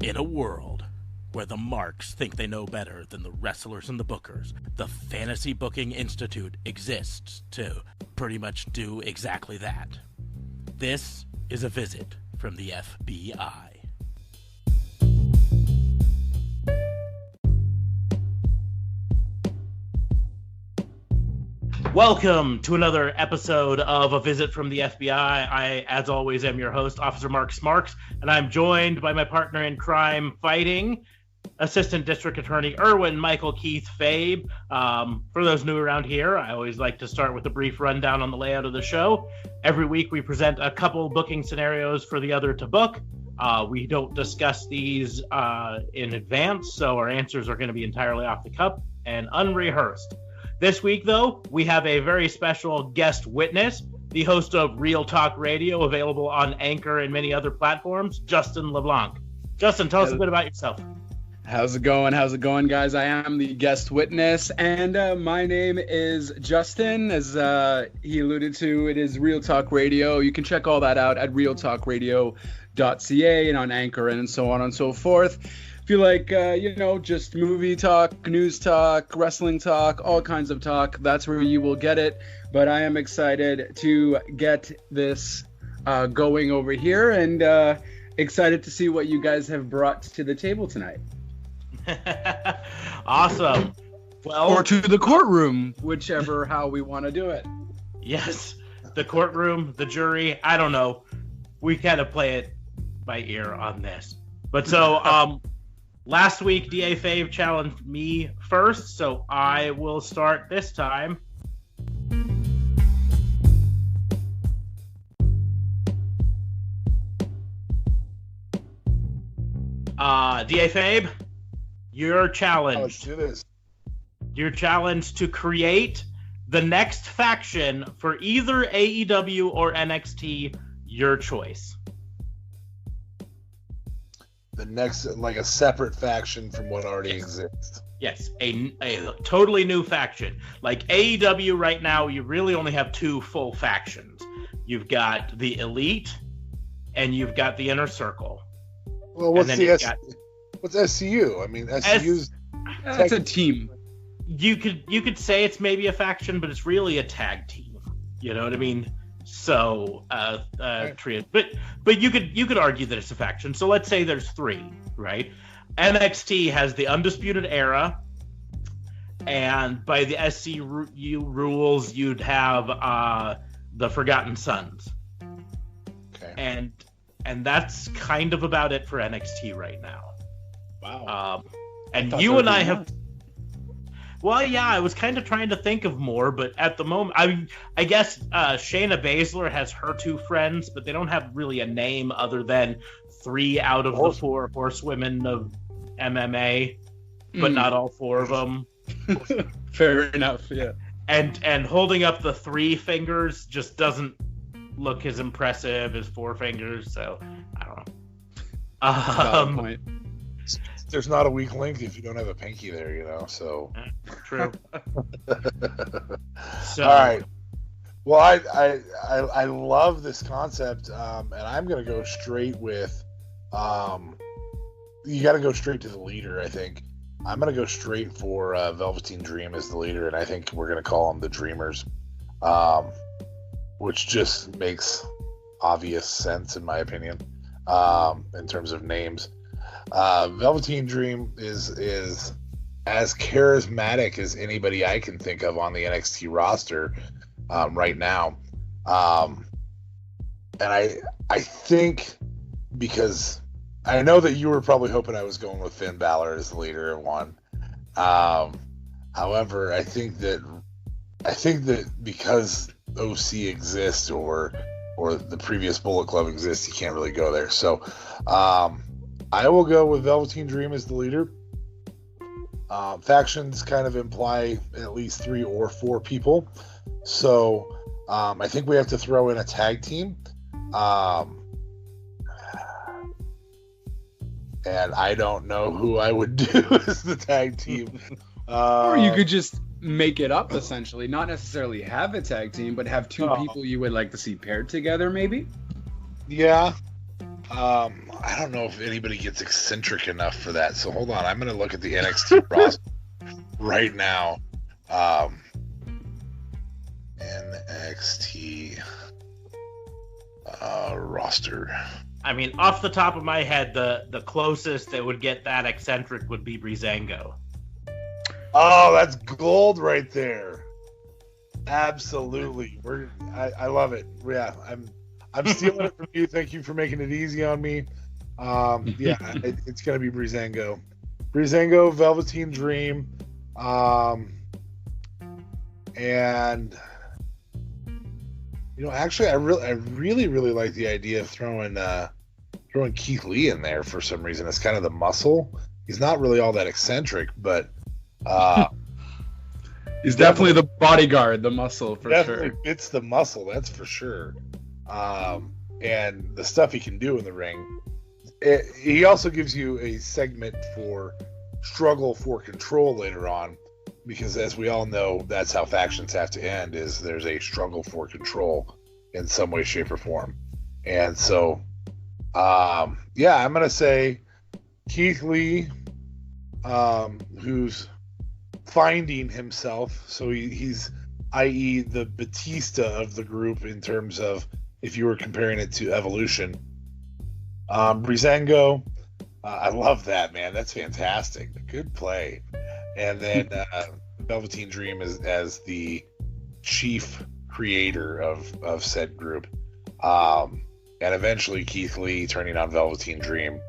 In a world where the marks think they know better than the wrestlers and the bookers, the Fantasy Booking Institute exists to pretty much do exactly that. This is a visit from the FBI. Welcome to another episode of A Visit from the FBI. I, as always, am your host, Officer Mark Marks, and I'm joined by my partner in crime fighting, Assistant District Attorney Erwin Michael Keith Fabe. For those new around here, I always like to start with a brief rundown on the layout of the show. Every week we present a couple booking scenarios for the other to book. We don't discuss these in advance, so our answers are going to be entirely off the cuff and unrehearsed. This week, though, we have a very special guest witness, the host of Real Talk Radio, available on Anchor and many other platforms, Justin LeBlanc. Justin, tell us a bit about yourself. How's it going? How's it going, guys? I am the guest witness, and my name is Justin. As he alluded to, it is Real Talk Radio. You can check all that out at realtalkradio.ca and on Anchor and so on and so forth. If you like, just movie talk, news talk, wrestling talk, all kinds of talk, that's where you will get it. But I am excited to get this going over here and excited to see what you guys have brought to the table tonight. Awesome. Well, or to the courtroom, whichever how we want to do it. Yes, the courtroom, the jury, I don't know. We kind of play it by ear on this. But so, last week, DA Fave challenged me first, so I will start this time. DA Fabe, your challenge. Let's do this. Your challenge to create the next faction for either AEW or NXT, your choice. The next, like a separate faction from what already exists. Yes, a totally new faction. Like AEW right now, you really only have two full factions. You've got the Elite, and you've got the Inner Circle. Well, what's SCU? I mean, SCU's that's a team. You could say it's maybe a faction, but it's really a tag team. You know what I mean? So, trio. But you could argue that it's a faction. So let's say there's three, right? NXT has the Undisputed Era, and by the SCU rules, you'd have the Forgotten Sons. Okay. And that's kind of about it for NXT right now. Wow. And you and I have. Well, yeah, I was kind of trying to think of more, but at the moment, I guess Shayna Baszler has her two friends, but they don't have really a name other than 3 out of the 4 horsewomen of MMA, but not all 4 of them. Fair enough, yeah. And holding up the 3 fingers just doesn't look as impressive as 4 fingers, so I don't know. Point. There's not a weak link if you don't have a pinky there, you know. So true. So, all right. Well, I love this concept, and I'm gonna go straight with. You got to go straight to the leader. I think I'm gonna go straight for Velveteen Dream as the leader, and I think we're gonna call them the Dreamers, which just makes obvious sense in my opinion, in terms of names. Velveteen Dream is as charismatic as anybody I can think of on the NXT roster right now, and I think, because I know that you were probably hoping I was going with Finn Balor as the leader of one. However, I think that because OC exists or the previous Bullet Club exists, you can't really go there. So I will go with Velveteen Dream as the leader. Factions kind of imply at least 3 or 4 people. So I think we have to throw in a tag team. And I don't know who I would do as the tag team. Or you could just make it up, essentially. Not necessarily have a tag team, but have 2 people you would like to see paired together, maybe? Yeah. I don't know if anybody gets eccentric enough for that. So hold on, I'm gonna look at the NXT roster right now. NXT roster. I mean, off the top of my head, the closest that would get that eccentric would be Breezango. Oh, that's gold right there. Absolutely. I love it. Yeah, I'm stealing it from you. Thank you for making it easy on me. It's gonna be Breezango. Breezango, Velveteen Dream, and actually, I really like the idea of throwing Keith Lee in there for some reason. It's kind of the muscle. He's not really all that eccentric, but he's definitely the bodyguard, the muscle for sure. It's the muscle, that's for sure. And the stuff he can do in the ring. He also gives you a segment for struggle for control later on, because as we all know, that's how factions have to end, is there's a struggle for control in some way, shape, or form. And so, I'm going to say Keith Lee, who's finding himself. So he's, i.e., the Batista of the group in terms of if you were comparing it to Evolution. Breezango, I love that, man. That's fantastic. Good play. And then Velveteen Dream as the chief creator of said group. And eventually Keith Lee turning on Velveteen Dream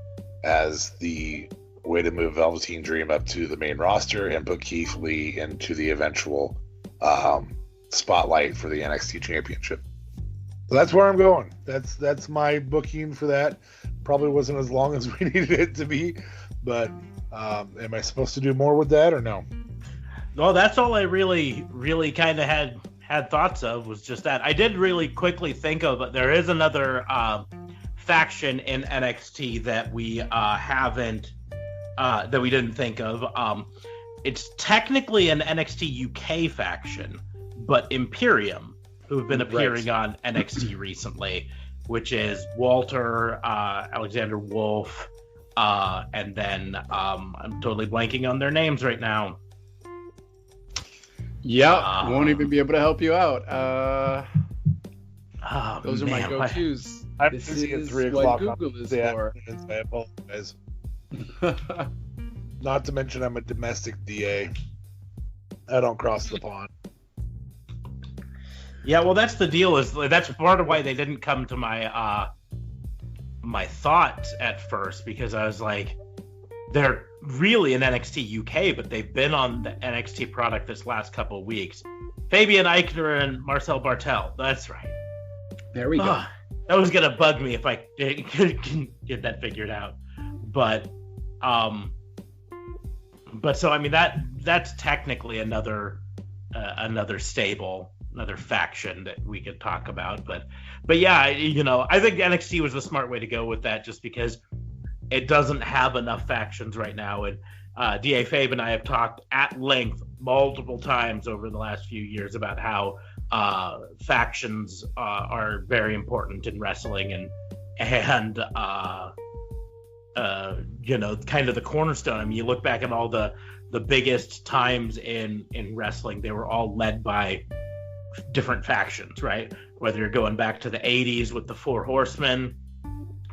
as the way to move Velveteen Dream up to the main roster and put Keith Lee into the eventual spotlight for the NXT Championship. So that's where I'm going. That's my booking for that. Probably wasn't as long as we needed it to be, but am I supposed to do more with that or no? Well, that's all I really kind of had thoughts of, was just that. I did really quickly think of, but there is another faction in NXT that we haven't that we didn't think of. It's technically an NXT UK faction, but Imperium, who've been appearing on NXT recently, which is Walter, Alexander Wolf, and then I'm totally blanking on their names right now. Yeah, won't even be able to help you out. Those are my go-tos. I'm busy at 3 o'clock what Google is for. I apologize. Not to mention I'm a domestic DA. I don't cross the pond. Yeah, well, that's the deal. That's part of why they didn't come to my my thoughts at first, because I was like, they're really in NXT UK, but they've been on the NXT product this last couple of weeks. Fabian Eichner and Marcel Bartel. That's right. There we go. That was gonna bug me if I can get that figured out. But so I mean that's technically another stable, another faction that we could talk about. But yeah, I think NXT was the smart way to go with that, just because it doesn't have enough factions right now. And DA Fabe and I have talked at length multiple times over the last few years about how factions are very important in wrestling and kind of the cornerstone. I mean, you look back at all the biggest times in wrestling, they were all led by different factions, right? Whether you're going back to the 80s with the Four Horsemen,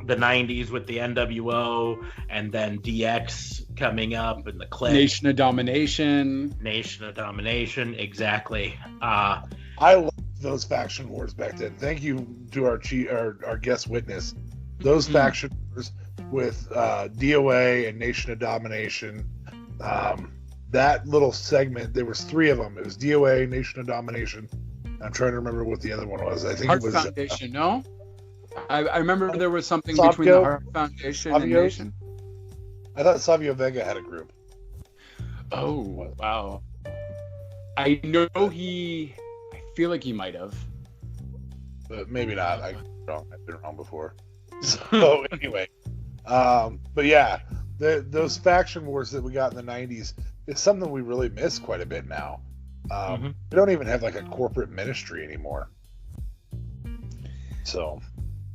the 90s with the NWO, and then DX coming up, and the Click. Nation of Domination, exactly. I love those faction wars back then. Thank you to our guest witness. Those faction wars with DOA and Nation of Domination. That little segment, there was 3 of them. It was DOA, Nation of Domination. I'm trying to remember what the other one was. I think Heart it was Foundation. No, I remember there was something between the Heart Foundation and Nation. I thought Savio Vega had a group. Oh wow! I know I feel like he might have, but maybe not. I've been wrong before. So anyway, but yeah, those faction wars that we got in the 90s is something we really miss quite a bit now. We don't even have like a corporate ministry anymore. So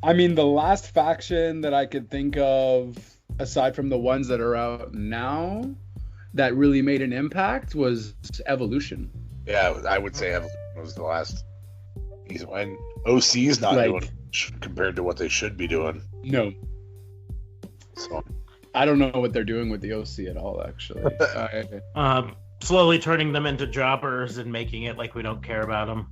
I mean, the last faction that I could think of, aside from the ones that are out now, that really made an impact was Evolution. Yeah, I would say Evolution was the last. And OC's not doing much compared to what they should be doing. No. So I don't know what they're doing with the OC at all, actually. Slowly turning them into jobbers and making it like we don't care about them.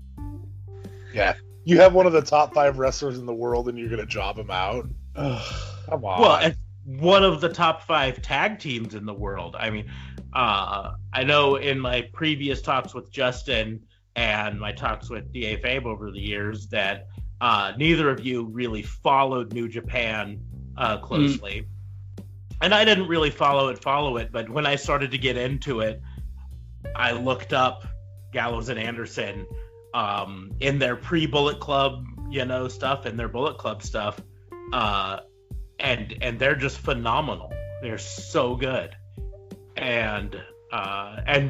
Yeah. You have one of the top 5 wrestlers in the world and you're going to job him out? Come on. Well, and one of the top 5 tag teams in the world. I mean, I know in my previous talks with Justin and my talks with DA Fabe over the years that neither of you really followed New Japan closely. And I didn't really follow it, but when I started to get into it, I looked up Gallows and Anderson in their pre-Bullet Club, stuff, and their Bullet Club stuff, and they're just phenomenal. They're so good, and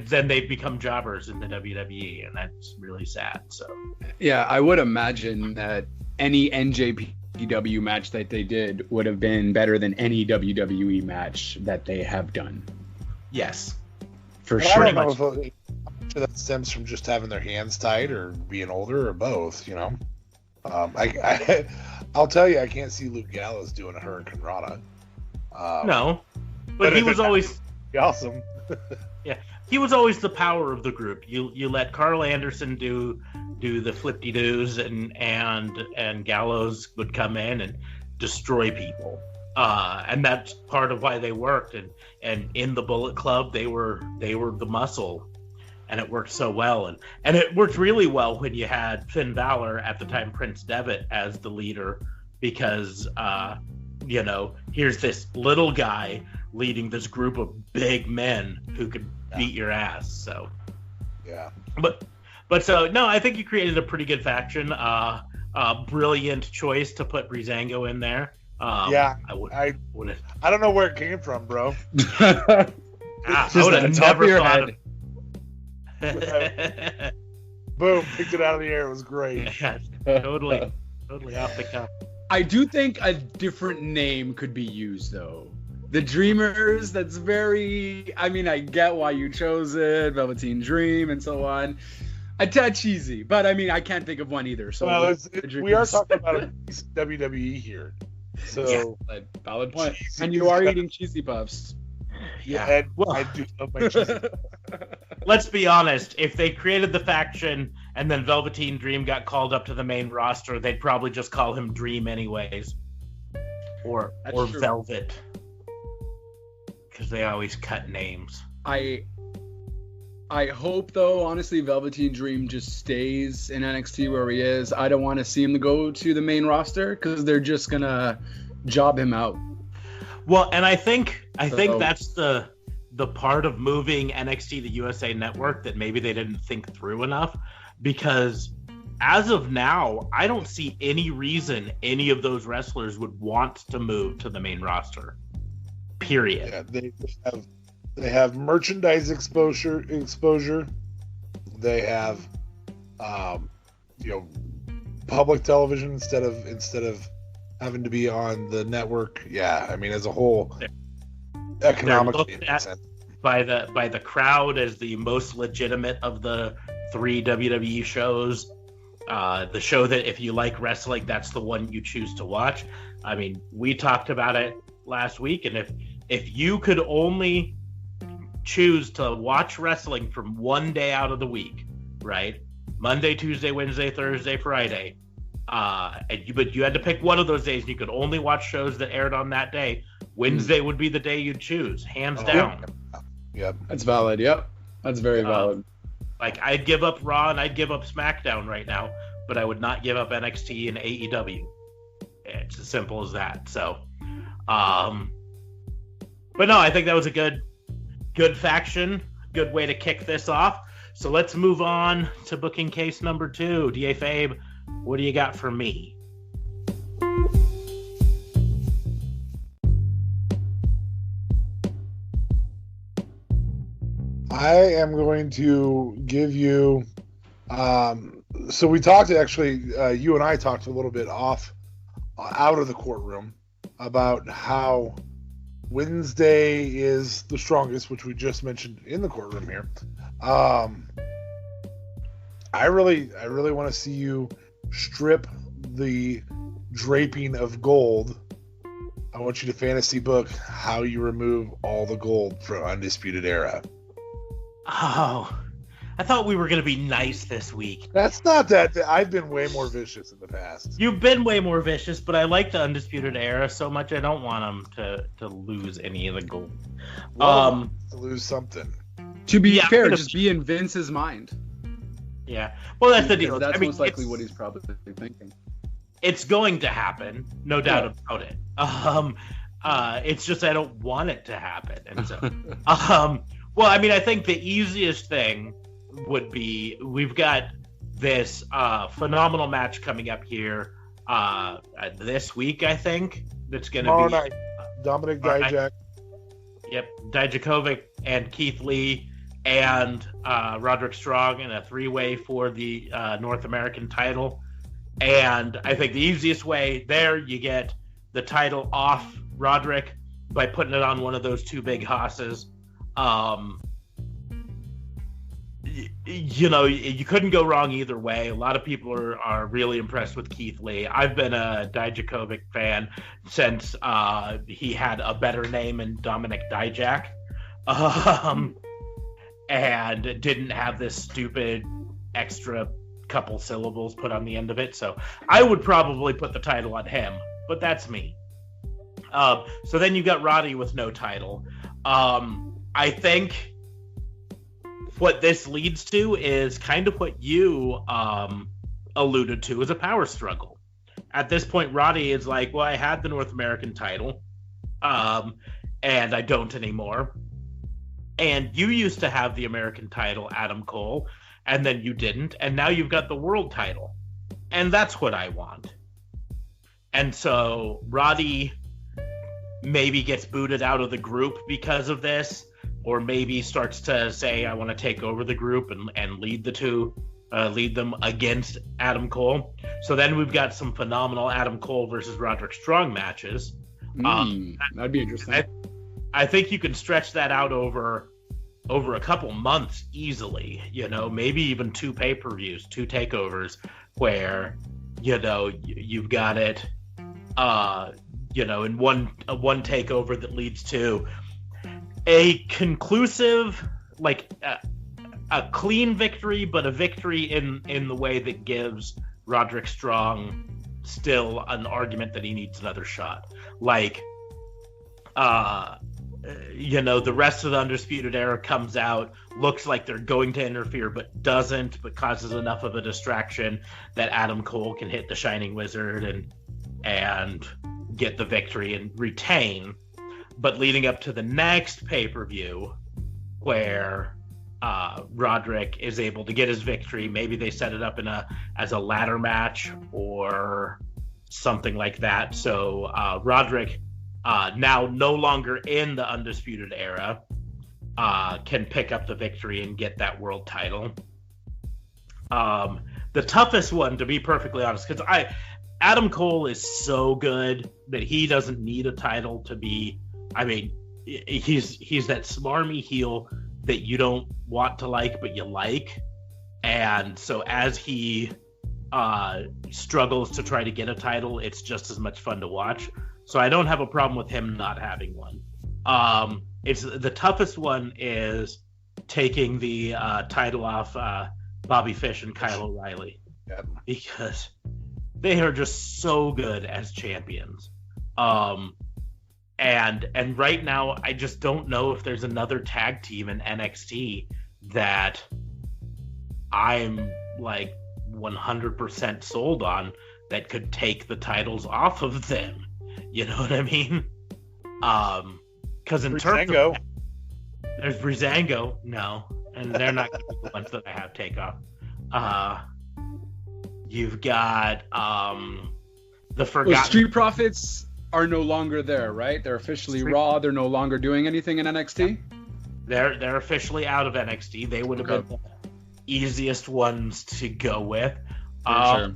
then they become jobbers in the WWE, and that's really sad. So yeah, I would imagine that any NJPW match that they did would have been better than any WWE match that they have done. Yes, for but sure. I don't know if that stems from just having their hands tied or being older or both. I'll tell you, I can't see Luke Gallows doing a Hurricane Rana. No, but he was always awesome. Yeah, he was always the power of the group. You let Carl Anderson do the flip-de-doos, and Gallows would come in and destroy people. And that's part of why they worked. And in the Bullet Club, they were the muscle, and it worked so well. And it worked really well when you had Finn Balor, at the time Prince Devitt, as the leader, because here's this little guy leading this group of big men who could beat your ass. So yeah, but so no, I think you created a pretty good faction. Brilliant choice to put Breezango in there. I don't know where it came from, bro. I would have never thought of Boom, picked it out of the air. It was great. Yeah, totally off the cuff. I do think a different name could be used, though. The Dreamers, that's very... I mean, I get why you chose it, Velveteen Dream, and so on. A tad cheesy, but I mean, I can't think of one either. So we are talking about a WWE here. So, yeah, valid point. And you are eating cheesy puffs. Yeah, I do love my cheesy puffs. Let's be honest. If they created the faction and then Velveteen Dream got called up to the main roster, they'd probably just call him Dream anyways, or Velvet, because they always cut names. I hope, though, honestly, Velveteen Dream just stays in NXT where he is. I don't want to see him go to the main roster because they're just gonna job him out. Well, and I think that's the part of moving NXT to USA Network that maybe they didn't think through enough, because as of now, I don't see any reason any of those wrestlers would want to move to the main roster. Period. Yeah, they have merchandise exposure. They have public television instead of having to be on the network. Yeah, I mean, as a whole, economically, it makes sense. By the crowd as the most legitimate of the 3 WWE shows. The show that if you like wrestling, that's the one you choose to watch. I mean, we talked about it last week, and if you could only choose to watch wrestling from one day out of the week, right? Monday, Tuesday, Wednesday, Thursday, Friday. But you had to pick one of those days. You could only watch shows that aired on that day. Wednesday would be the day you'd choose, hands down. Yep. That's valid. Yep. That's very valid. Like, I'd give up Raw and I'd give up SmackDown right now, but I would not give up NXT and AEW. It's as simple as that. So, but no, I think that was a good faction, good way to kick this off. So let's move on to booking case number 2. DA Fabe, what do you got for me? I am going to give you. So we talked, actually, you and I talked a little bit off out of the courtroom about how Wednesday is the strongest, which we just mentioned in the courtroom here. I really want to see you strip the draping of gold. I want you to fantasy book how you remove all the gold from Undisputed Era. Oh, I thought we were going to be nice this week. That's not that. I've been way more vicious in the past. You've been way more vicious, but I like the Undisputed Era so much I don't want them to lose any of the gold. To lose something. To be fair, just be in Vince's mind. Yeah. Well, that's the deal. That's most likely what he's probably thinking. It's going to happen, no doubt about it. It's just I don't want it to happen. And so, well, I mean, I think the easiest thing would be we've got this phenomenal match coming up here this week, I think. That's going to be night. Dominic Dijak. Yep, Dijakovic and Keith Lee and Roderick Strong in a three-way for the North American title. And I think the easiest way there, you get the title off Roderick by putting it on one of those two big hosses. You couldn't go wrong either way. A lot of people are really impressed with Keith Lee. I've been a Dijakovic fan since he had a better name in Dominic Dijak. And didn't have this stupid extra couple syllables put on the end of it. So I would probably put the title on him, but that's me. So then you got Roddy with no title. I think what this leads to is kind of what you alluded to as a power struggle. At this point, Roddy is like, well, I had the North American title, and I don't anymore. And you used to have the American title, Adam Cole, and then you didn't, and now you've got the world title. And that's what I want. And so Roddy maybe gets booted out of the group because of this, or maybe starts to say, I want to take over the group and lead them against Adam Cole. So then we've got some phenomenal Adam Cole versus Roderick Strong matches. That'd be interesting. I think you can stretch that out over a couple months easily, maybe even 2 pay-per-views, 2 takeovers, where, you've got it, in one takeover that leads to a conclusive, a clean victory, but a victory in the way that gives Roderick Strong still an argument that he needs another shot. The rest of the Undisputed Era comes out, looks like they're going to interfere, but doesn't, but causes enough of a distraction that Adam Cole can hit the Shining Wizard and get the victory and retain. But leading up to the next pay-per-view, where Roderick is able to get his victory, maybe they set it up as a ladder match or something like that. So Roderick, now no longer in the Undisputed Era, can pick up the victory and get that world title. The toughest one, to be perfectly honest, because Adam Cole is so good that he doesn't need a title to be. I mean, he's that smarmy heel that you don't want to like, but you like. And so as he struggles to try to get a title, it's just as much fun to watch. So I don't have a problem with him not having one. It's the toughest one is taking the title off Bobby Fish and Kyle O'Reilly. Yep. Because they are just so good as champions. And right now, I just don't know if there's another tag team in NXT that I'm 100% sold on that could take the titles off of them. You know what I mean? Because in terms of, there's Breezango, no, and they're not going to be the ones that I have take off. You've got the Forgotten. Well, Street Profits are no longer there, right? They're officially Raw. They're no longer doing anything in NXT. They're officially out of NXT. They would have been the easiest ones to go with. Sure.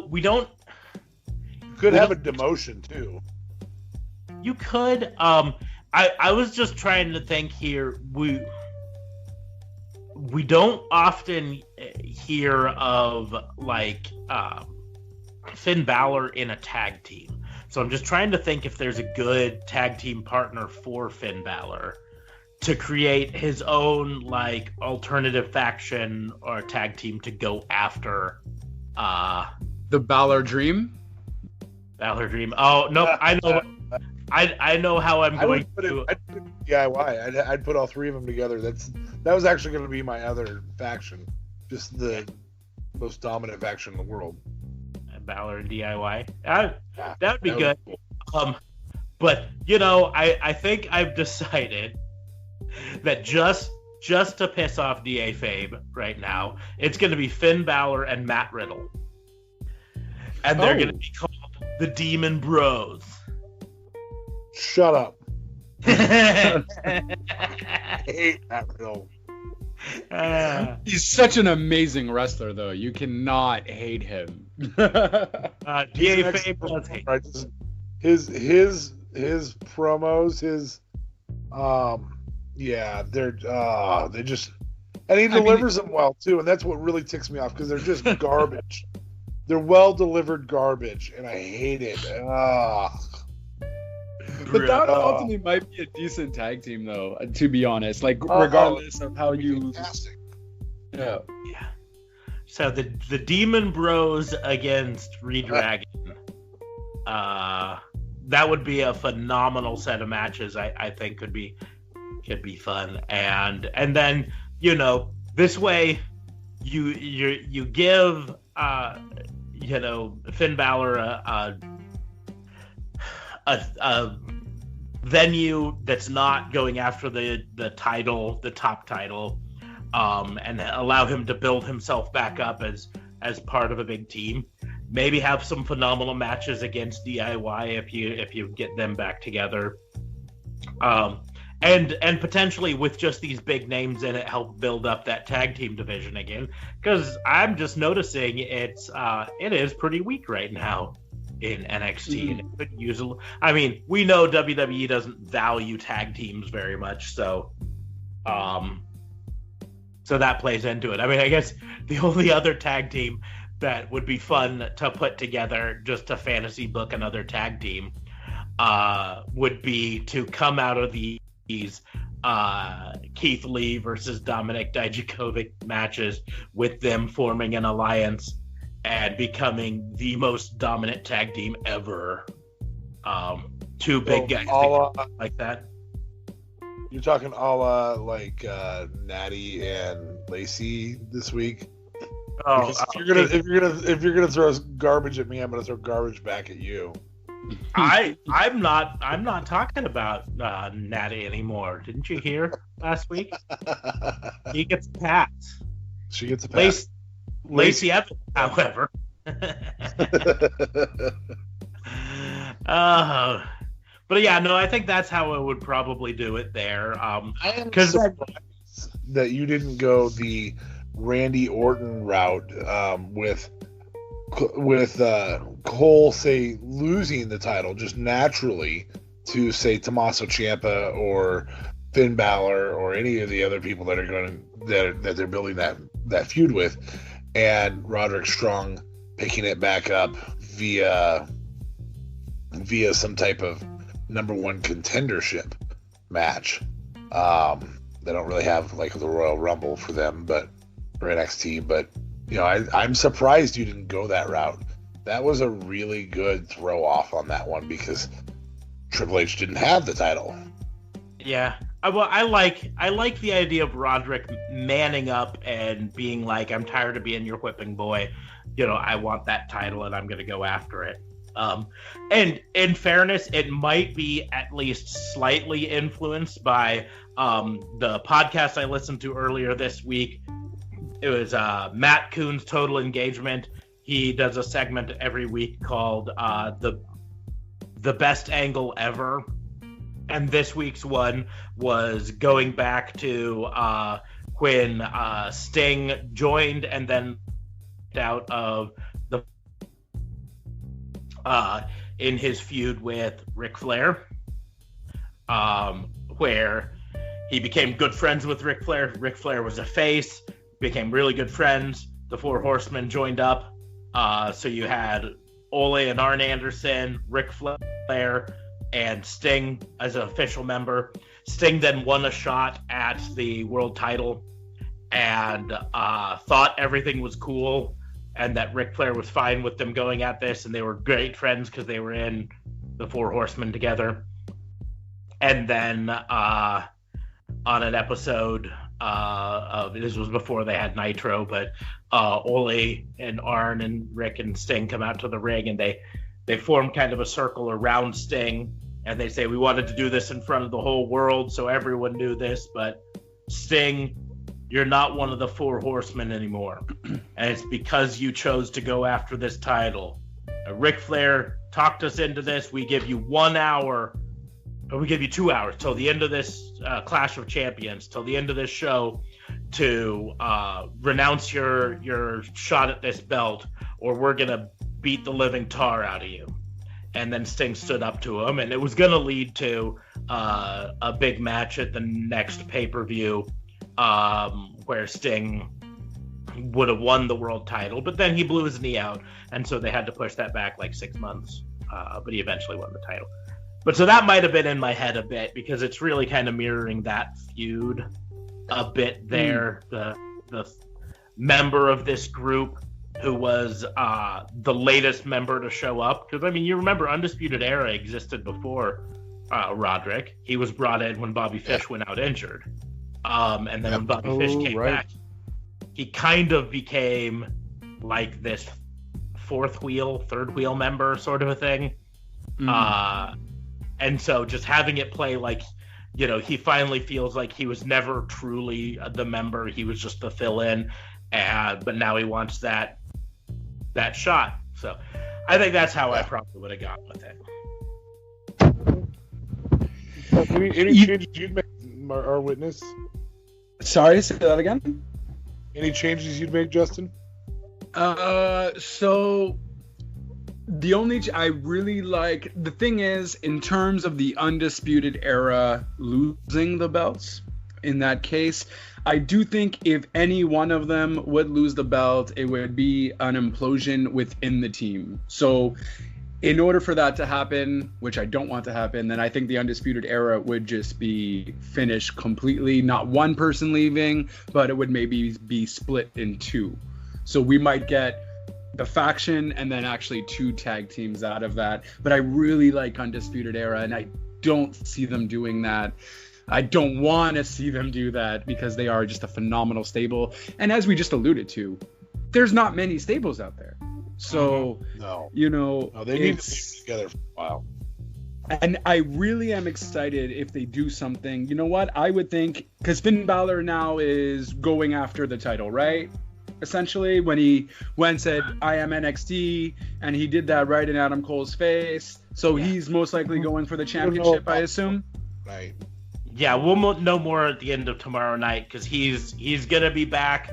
We don't. Could have a demotion too. You could. I was just trying to think here. We don't often hear of like Finn Balor in a tag team. So I'm just trying to think if there's a good tag team partner for Finn Balor to create his own like alternative faction or tag team to go after the Balor Dream. Balor Dream. Oh no, I know. I know how I'm going to. I'd put it DIY. I'd put all three of them together. That was actually going to be my other faction, just the most dominant faction in the world. Balor and DIY. That would be good. Cool. But I think I've decided that just to piss off DA Fabe right now, it's going to be Finn Balor and Matt Riddle, and they're going to be called the Demon Bros. Shut up. I hate Matt Riddle. He's such an amazing wrestler, though. You cannot hate him. DA Fabe does hate his promos, they just, and he delivers them well too, and that's what really ticks me off because they're just garbage. They're well delivered garbage, and I hate it. But that ultimately might be a decent tag team, though. To be honest, like regardless of how you. Yeah. So the Demon Bros against Redragon. That would be a phenomenal set of matches. I think could be fun, and then this way you give Finn Balor a venue that's not going after the title, the top title, and allow him to build himself back up as part of a big team. Maybe have some phenomenal matches against DIY if you get them back together, and potentially with just these big names in it, help build up that tag team division again. Because I'm just noticing it is pretty weak right now in NXT, and it could use we know WWE doesn't value tag teams very much, so that plays into it. I guess the only other tag team that would be fun to put together just to fantasy book another tag team would be to come out of these Keith Lee versus Dominik Dijakovic matches with them forming an alliance and becoming the most dominant tag team ever. Two big guys like that. You're talking a la like Natty and Lacey this week. If you're gonna throw garbage at me, I'm gonna throw garbage back at you. I'm not talking about Natty anymore. Didn't you hear last week? He gets a pass. She gets a pass. Lacey Evans, however. But yeah, no, I think that's how I would probably do it there. I am surprised that you didn't go the Randy Orton route with Cole, say, losing the title just naturally to, say, Tommaso Ciampa or Finn Balor or any of the other people that are that they're building that feud with, and Roderick Strong picking it back up via some type of number one contendership match. They don't really have like the Royal Rumble for them, but for NXT. But I'm surprised you didn't go that route. That was a really good throw off on that one because Triple H didn't have the title. Yeah. Well, I like the idea of Roderick manning up and being like, I'm tired of being your whipping boy. I want that title and I'm going to go after it. And in fairness, it might be at least slightly influenced by the podcast I listened to earlier this week. It was Matt Coon's Total Engagement. He does a segment every week called the Best Angle Ever. And this week's one was going back to when Sting joined and then out of in his feud with Ric Flair, where he became good friends with Ric Flair. Ric Flair was a face, became really good friends. The Four Horsemen joined up. So you had Ole and Arn Anderson, Ric Flair, and Sting as an official member. Sting then won a shot at the world title and thought everything was cool and that Ric Flair was fine with them going at this, and they were great friends because they were in the Four Horsemen together. And then on an episode this was before they had Nitro, but Ole and Arn and Rick and Sting come out to the ring, and they form kind of a circle around Sting, and they say, we wanted to do this in front of the whole world so everyone knew this, but Sting, you're not one of the Four Horsemen anymore, and it's because you chose to go after this title. Ric Flair talked us into this. We give you 1 hour, or we give you 2 hours till the end of this Clash of Champions, till the end of this show, to renounce your shot at this belt, or we're gonna beat the living tar out of you. And then Sting stood up to him, and it was gonna lead to a big match at the next pay-per-view, where Sting would have won the world title, but then he blew his knee out, and so they had to push that back like 6 months. But he eventually won the title. But so that might have been in my head a bit, because it's really kind of mirroring that feud a bit there. The member of this group who was the latest member to show up, because I mean, you remember Undisputed Era existed before Roderick. He was brought in when Bobby Fish went out injured, and then when Bobby Fish came back, he kind of became like this third wheel member sort of a thing. And so just having it play like, you know, he finally feels like he was never truly the member. He was just the fill-in, but now he wants that shot. So I think that's how I probably would have gone with it. Any changes you'd make, our witness? Sorry, say that again? Any changes you'd make, Justin? So the only I really like, the thing is, in terms of the Undisputed Era losing the belts, in that case, I do think if any one of them would lose the belt, it would be an implosion within the team. So in order for that to happen, which I don't want to happen, then I think the Undisputed Era would just be finished completely. Not one person leaving, but it would maybe be split in two. So we might get the faction and then actually 2 tag teams out of that. But I really like Undisputed Era, and I don't see them doing that. I don't want to see them do that, because they are just a phenomenal stable. And as we just alluded to, there's not many stables out there. So, you know, they need to be together for a while. And I really am excited if they do something. You know what? I would think, because Finn Balor now is going after the title, right? Essentially, when he went and said, I am NXT, and he did that right in Adam Cole's face. So he's most likely going for the championship, I assume. Right. Yeah, we'll know more at the end of tomorrow night, because he's going to be back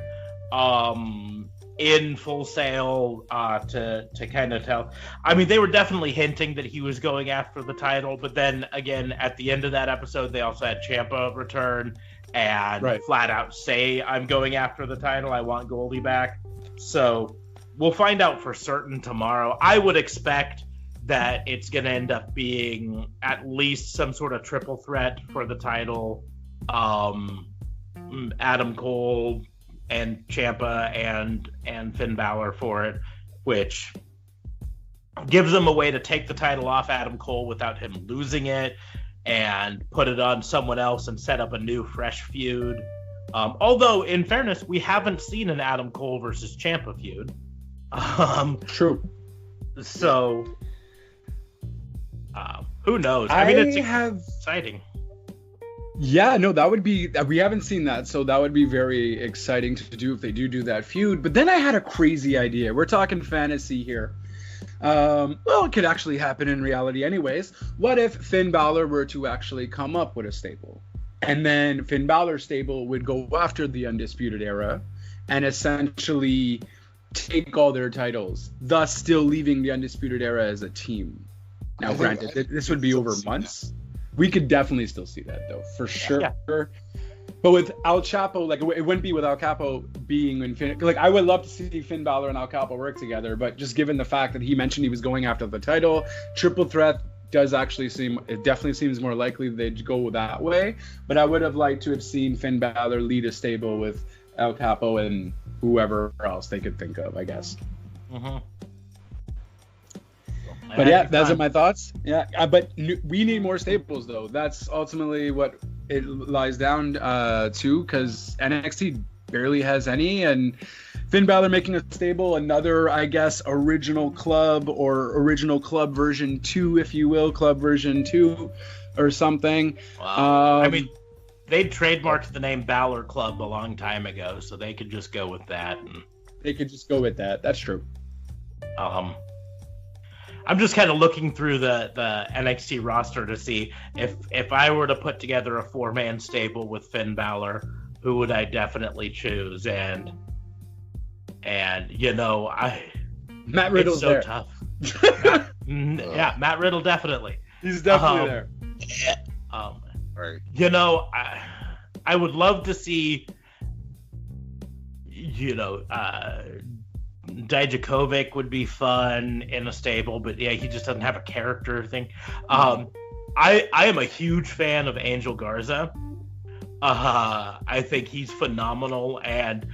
in Full Sail to kind of tell. I mean, they were definitely hinting that he was going after the title, but then again, at the end of that episode, they also had Ciampa return and flat out say, I'm going after the title, I want Goldie back. So we'll find out for certain tomorrow. I would expect that it's going to end up being at least some sort of triple threat for the title. Adam Cole and Ciampa and Finn Balor for it, which gives them a way to take the title off Adam Cole without him losing it, and put it on someone else and set up a new fresh feud. Although, in fairness, we haven't seen an Adam Cole versus Ciampa feud. True. So, who knows? I mean, it's exciting. Yeah, no, that would be, we haven't seen that, so that would be very exciting to do if they do that feud. But then I had a crazy idea. We're talking fantasy here. Well, it could actually happen in reality anyways. What if Finn Balor were to actually come up with a stable? And then Finn Balor's stable would go after the Undisputed Era and essentially take all their titles, thus still leaving the Undisputed Era as a team. Now, granted, this would be over months. We could definitely still see that, though, for sure. Yeah. But with El Chapo, like, it wouldn't be with El Capo being in Finn. Like, I would love to see Finn Balor and El Capo work together, but just given the fact that he mentioned he was going after the title, triple threat definitely seems more likely they'd go that way. But I would have liked to have seen Finn Balor lead a stable with El Capo and whoever else they could think of, I guess. Mm-hmm. But yeah, those are my thoughts. Yeah, but we need more staples, though. That's ultimately what it lies down to, because NXT barely has any, and Finn Balor making a stable, another, I guess, original club or original club version 2, if you will, club version 2 or something. Wow. I mean, they trademarked the name Balor Club a long time ago, so they could just go with that. They could just go with that. That's true. I'm just kind of looking through the NXT roster to see if I were to put together a 4-man stable with Finn Balor, who would I definitely choose? And you know, Matt Riddle's so there. Tough. Matt Riddle definitely. He's definitely there. Right. You know, I would love to see, you know, Dijakovic would be fun in a stable, but yeah, he just doesn't have a character thing. I am a huge fan of Angel Garza. I think he's phenomenal, and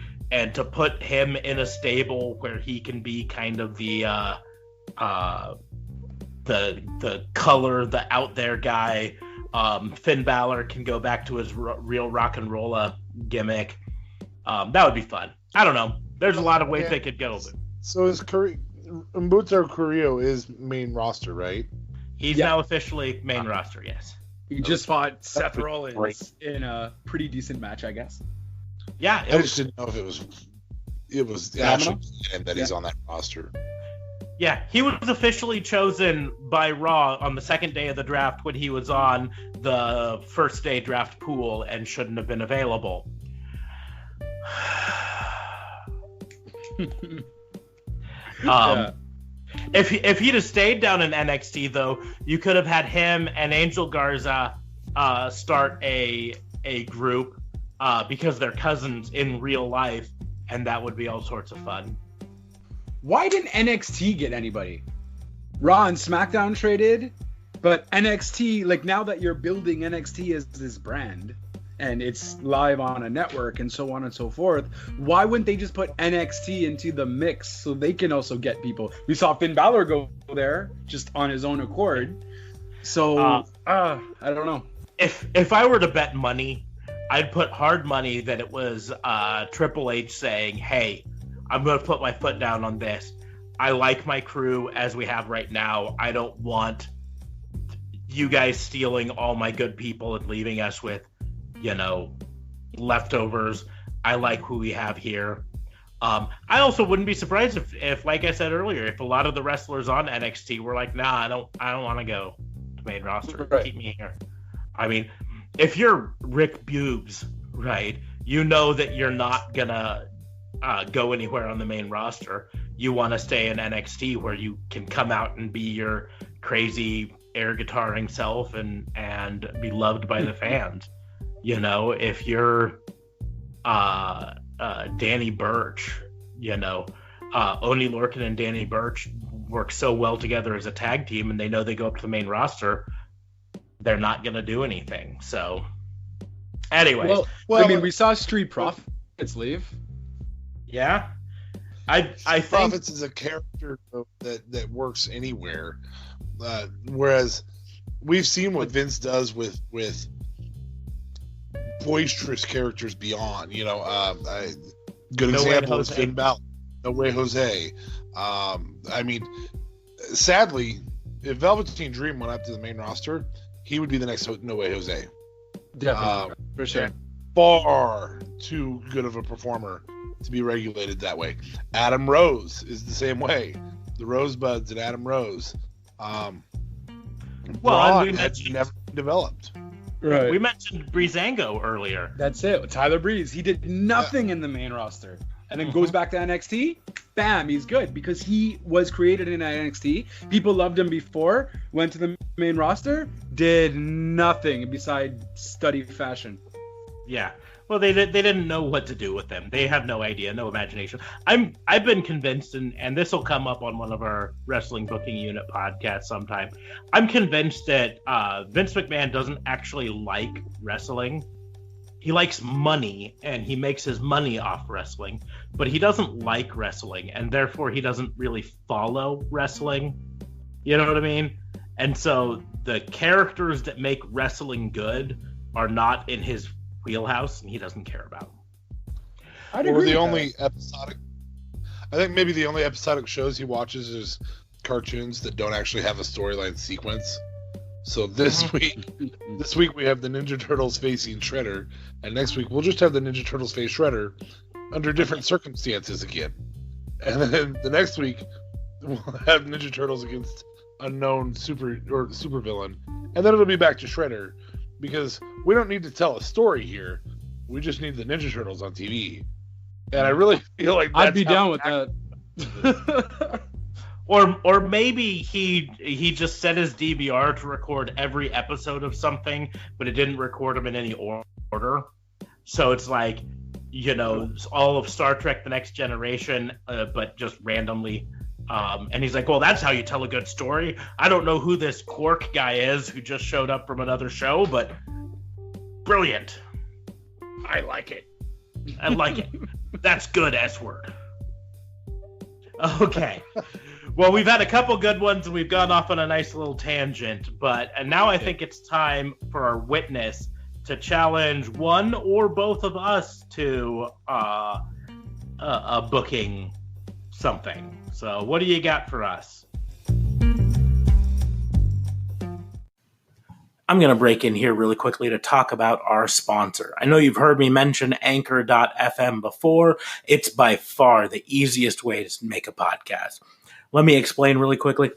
to put him in a stable where he can be kind of the color, the out there guy. Finn Balor can go back to his real rock and roll gimmick. That would be fun. I don't know. There's a lot of ways they could go. But... So is Humberto Carrillo is main roster, right? He's now officially main roster, yes. He just fought Seth Rollins in a pretty decent match, I guess. Yeah. I just didn't know if it was actually him that he's on that roster. Yeah, he was officially chosen by Raw on the second day of the draft when he was on the first day draft pool and shouldn't have been available. If he'd have stayed down in NXT, though, you could have had him and Angel Garza start a group because they're cousins in real life, and that would be all sorts of fun. Why didn't NXT get anybody? Raw and SmackDown traded, but NXT, like, now that you're building NXT as this brand and it's live on a network and so on and so forth, why wouldn't they just put NXT into the mix so they can also get people? We saw Finn Balor go there just on his own accord. So I don't know. If I were to bet money, I'd put hard money that it was Triple H saying, hey, I'm going to put my foot down on this. I like my crew as we have right now. I don't want you guys stealing all my good people and leaving us with, you know, leftovers. I like who we have here. I also wouldn't be surprised if, like I said earlier, if a lot of the wrestlers on NXT were like, nah, I don't want to go to main roster. Right. Keep me here. I mean, if you're Rick Bubes, right, you know that you're not going to go anywhere on the main roster. You want to stay in NXT where you can come out and be your crazy air guitaring self and be loved by the fans. You know, if you're Danny Burch, you know, Oney Lorcan and Danny Burch work so well together as a tag team, and they know they go up to the main roster, they're not going to do anything. So anyway, well, I mean, we saw Street Profits leave. Yeah, I think Profits is a character that works anywhere, whereas we've seen what Vince does with boisterous characters beyond. You know, good example is Finn Balor, No Way Jose. I mean, sadly, if Velveteen Dream went up to the main roster, he would be the next No Way Jose. Definitely, for sure. Far too good of a performer to be regulated that way. Adam Rose is the same way. The Rosebuds and Adam Rose. Well, that's never developed. Right. We mentioned Breezango earlier. That's it. Tyler Breeze. He did nothing in the main roster. and then goes back to NXT, bam, he's good because he was created in NXT. People loved him before, went to the main roster, did nothing besides study fashion. Yeah. Well, they didn't know what to do with them. They have no idea, no imagination. I've been convinced, and this will come up on one of our wrestling booking unit podcasts sometime. I'm convinced that Vince McMahon doesn't actually like wrestling. He likes money, and he makes his money off wrestling, but he doesn't like wrestling, and therefore he doesn't really follow wrestling. You know what I mean? And so the characters that make wrestling good are not in his wheelhouse, and he doesn't care about them. Or the only episodic, I think maybe the only episodic shows he watches is cartoons that don't actually have a storyline sequence. So this week we have the Ninja Turtles facing Shredder, and next week we'll just have the Ninja Turtles face Shredder under different circumstances again. And then the next week we'll have Ninja Turtles against unknown super villain, and then it'll be back to Shredder. Because we don't need to tell a story here. We just need the Ninja Turtles on TV. And I really feel like I'd be down with that. Or maybe he just set his DVR to record every episode of something, but it didn't record them in any order. So it's like, all of Star Trek The Next Generation, but just randomly. And he's like, well, that's how you tell a good story. I don't know who this Quark guy is who just showed up from another show, but brilliant. I like it. That's good S-word. Okay. Well, we've had a couple good ones, and we've gone off on a nice little tangent, and now I think it's time for our witness to challenge one or both of us to a booking something. So what do you got for us? I'm going to break in here really quickly to talk about our sponsor. I know you've heard me mention Anchor.fm before. It's by far the easiest way to make a podcast. Let me explain really quickly.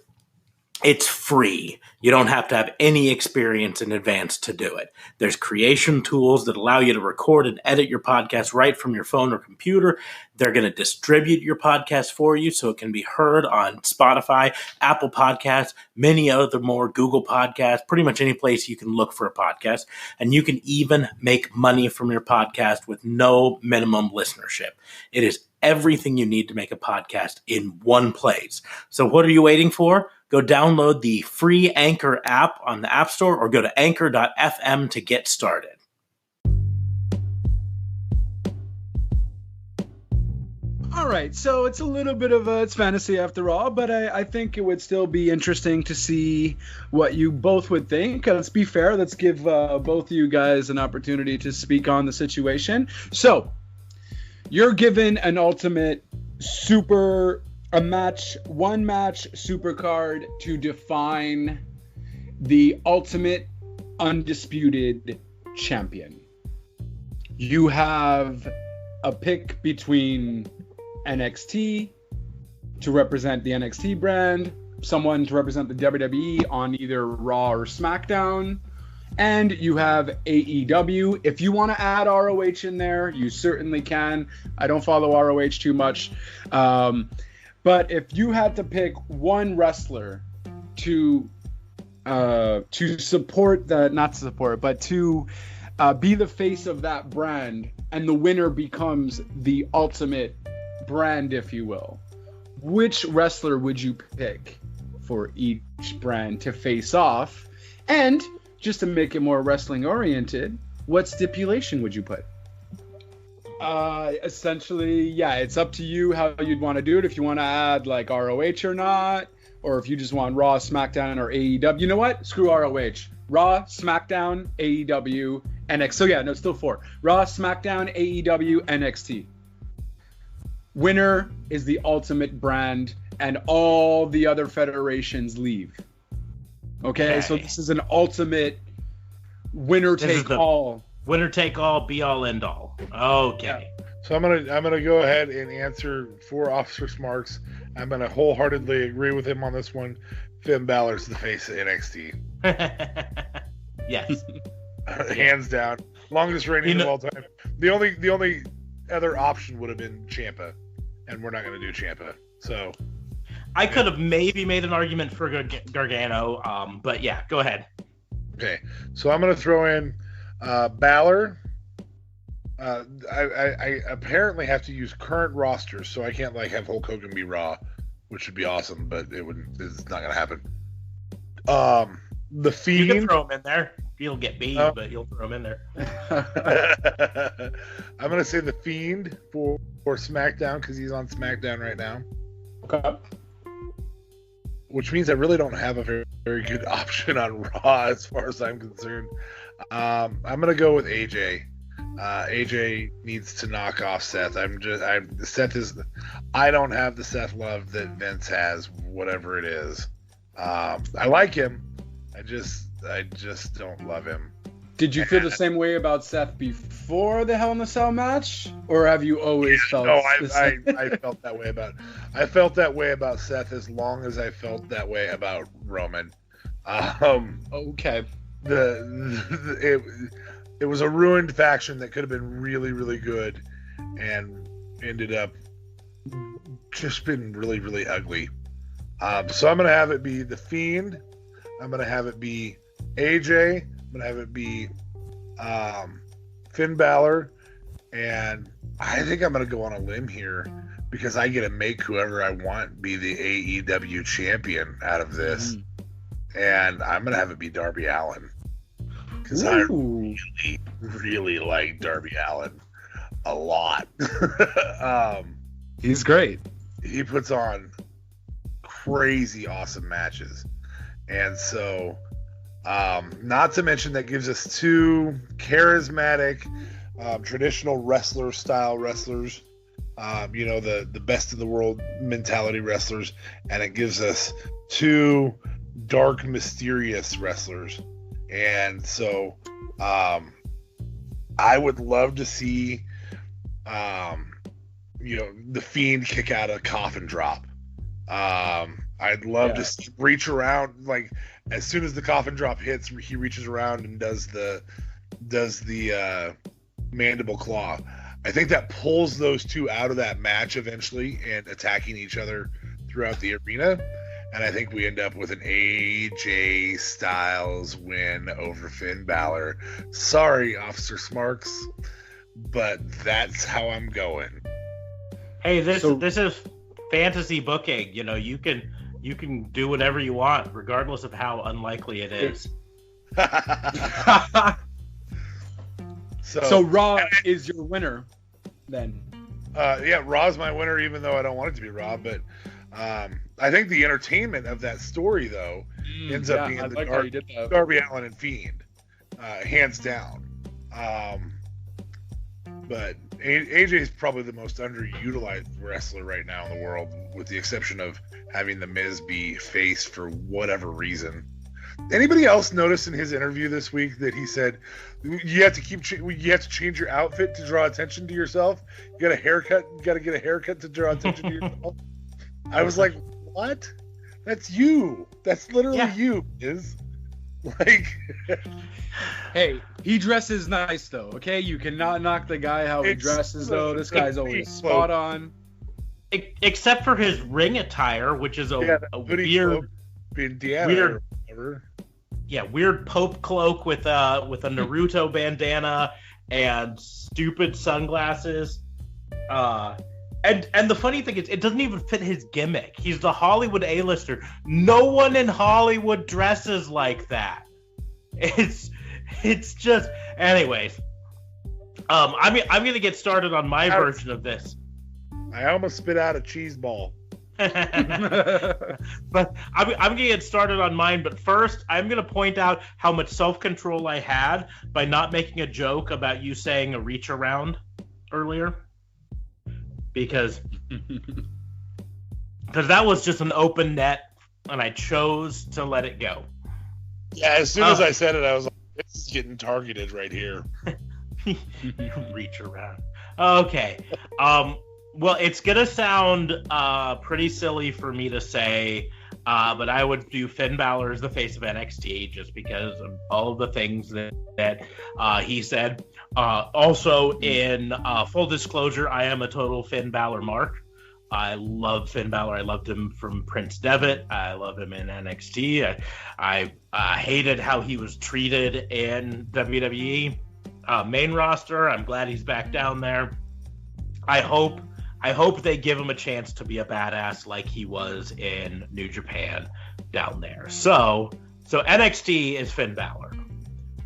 It's free. You don't have to have any experience in advance to do it. There's creation tools that allow you to record and edit your podcast right from your phone or computer. They're going to distribute your podcast for you so it can be heard on Spotify, Apple Podcasts, many other more, Google Podcasts, pretty much any place you can look for a podcast. And you can even make money from your podcast with no minimum listenership. It is everything you need to make a podcast in one place. So what are you waiting for? Go download the free Anchor app on the App Store or go to anchor.fm to get started. All right, so it's a little bit of it's fantasy after all, but I think it would still be interesting to see what you both would think. Let's be fair. Let's give both of you guys an opportunity to speak on the situation. So you're given an ultimate one match super card to define the ultimate undisputed champion. You have a pick between NXT to represent the NXT brand, someone to represent the WWE on either Raw or SmackDown, and you have AEW. If you want to add ROH in there, you certainly can. I don't follow ROH too much. But if you had to pick one wrestler to support to be the face of that brand, and the winner becomes the ultimate brand, if you will, which wrestler would you pick for each brand to face off? And just to make it more wrestling oriented, what stipulation would you put? Essentially, yeah, it's up to you how you'd want to do it. If you want to add like ROH or not, or if you just want Raw, SmackDown, or AEW. You know what? Screw ROH. Raw, SmackDown, AEW, NXT. So yeah, no, still 4. Raw, SmackDown, AEW, NXT. Winner is the ultimate brand, and all the other federations leave. Okay. So this is an ultimate winner take all. Winner take all, be all, end all. Okay. Yeah. So I'm gonna go ahead and answer for Officer Smarks. I'm gonna wholeheartedly agree with him on this one. Finn Balor's the face of NXT. Yes. Hands down, longest reigning of all time. The only other option would have been Ciampa, and we're not going to do Ciampa. So I could have maybe made an argument for Gargano, but yeah, go ahead. Okay, so I'm going to throw in Balor. I apparently have to use current rosters, so I can't have Hulk Hogan be Raw, which would be awesome, but it's not going to happen. The Fiend. You can throw him in there. He'll get beat, but you'll throw him in there. I'm going to say The Fiend for SmackDown because he's on SmackDown right now. Okay. Which means I really don't have a very, very good option on Raw as far as I'm concerned. I'm going to go with AJ. AJ needs to knock off Seth. I don't have the Seth love that Vince has, whatever it is. I like him. I just don't love him. Did you feel the same way about Seth before the Hell in a Cell match, or have you always felt? No, I felt that way about. I felt that way about Seth as long as I felt that way about Roman. Okay. It was a ruined faction that could have been really, really good, and ended up just been really, really ugly. So I'm gonna have it be The Fiend. I'm gonna have it be AJ. I'm gonna have it be Finn Balor, and I think I'm gonna go on a limb here because I get to make whoever I want be the AEW champion out of this, and I'm gonna have it be Darby Allin because I really, really like Darby Allin a lot. He's great. He puts on crazy awesome matches, and so. Not to mention that gives us two charismatic, traditional wrestler style wrestlers, the best in the world mentality wrestlers, and it gives us two dark, mysterious wrestlers. And so, I would love to see, The Fiend kick out a coffin drop. I'd love to reach around, as soon as the coffin drop hits, he reaches around and does the mandible claw. I think that pulls those two out of that match eventually and attacking each other throughout the arena. And I think we end up with an AJ Styles win over Finn Balor. Sorry, Officer Smarks, but that's how I'm going. Hey, this is fantasy booking. You can do whatever you want, regardless of how unlikely it is. So Raw is your winner, then? Raw's my winner, even though I don't want it to be Raw. But I think the entertainment of that story, though, ends up being Darby Allin and Fiend, hands down. But AJ is probably the most underutilized wrestler right now in the world, with the exception of having The Miz be face for whatever reason. Anybody else notice in his interview this week that he said you have to change your outfit to draw attention to yourself? You got a haircut. You got to get a haircut to draw attention to yourself. I was like, what? That's you. That's literally you. Hey, he dresses nice though. Okay, you cannot knock the guy how he dresses though. This guy's always spot on. Except for his ring attire, which is a weird Pope cloak with a Naruto bandana and stupid sunglasses. And the funny thing is, it doesn't even fit his gimmick. He's the Hollywood A-lister. No one in Hollywood dresses like that. It's just, anyways. I'm gonna get started on my version of this. I almost spit out a cheese ball. But I'm gonna get started on mine. But first, I'm gonna point out how much self-control I had by not making a joke about you saying a reach around earlier. Because that was just an open net, and I chose to let it go. Yeah, as soon as I said it, I was like, this is getting targeted right here. Reach around. Okay. Well, it's going to sound pretty silly for me to say But I would do Finn Balor as the face of NXT just because of all of the things that he said. Also, in full disclosure, I am a total Finn Balor mark. I love Finn Balor. I loved him from Prince Devitt. I love him in NXT. I hated how he was treated in WWE main roster. I'm glad he's back down there. I hope they give him a chance to be a badass like he was in New Japan down there. So NXT is Finn Balor.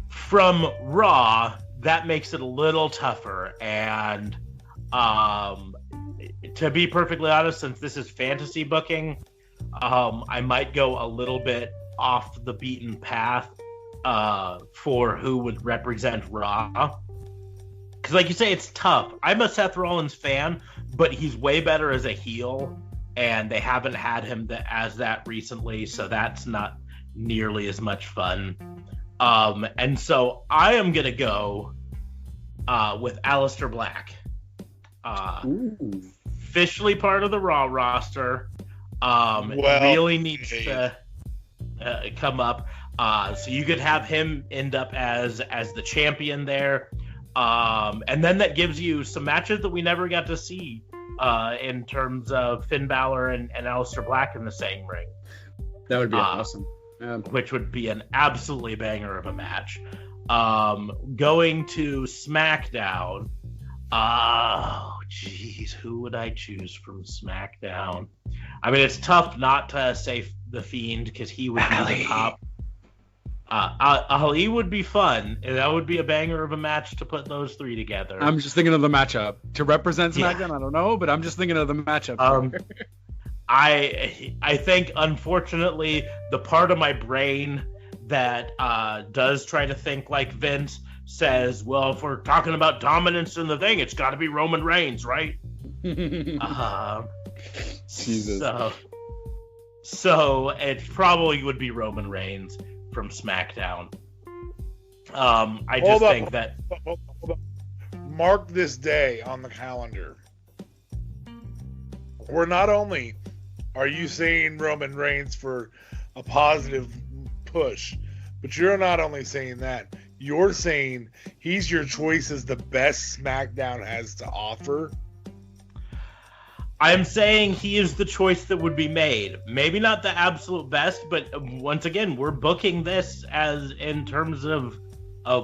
From Raw, that makes it a little tougher. And to be perfectly honest, since this is fantasy booking, I might go a little bit off the beaten path for who would represent Raw. Because like you say, it's tough. I'm a Seth Rollins fan, but he's way better as a heel, and they haven't had him as that recently, so that's not nearly as much fun. And so I am going to go with Aleister Black. Officially part of the Raw roster. Really needs to come up. So you could have him end up as the champion there. And then that gives you some matches that we never got to see in terms of Finn Balor and Aleister Black in the same ring. That would be awesome. Which would be an absolutely banger of a match. Going to SmackDown. Oh, geez, who would I choose from SmackDown? I mean, it's tough not to say The Fiend because he would be the top. Ali would be fun, and that would be a banger of a match to put those three together. I'm just thinking of the matchup to represent SmackDown. I don't know, but I'm just thinking of the matchup. I think, unfortunately, the part of my brain that does try to think like Vince says, well, if we're talking about dominance in the thing, it's got to be Roman Reigns, right? Jesus. So it probably would be Roman Reigns from SmackDown. I just think that... Hold up. Mark this day on the calendar. Where not only are you saying Roman Reigns for a positive push, but you're not only saying that, you're saying he's your choice as the best SmackDown has to offer. I'm saying he is the choice that would be made. Maybe not the absolute best, but once again, we're booking this as in terms of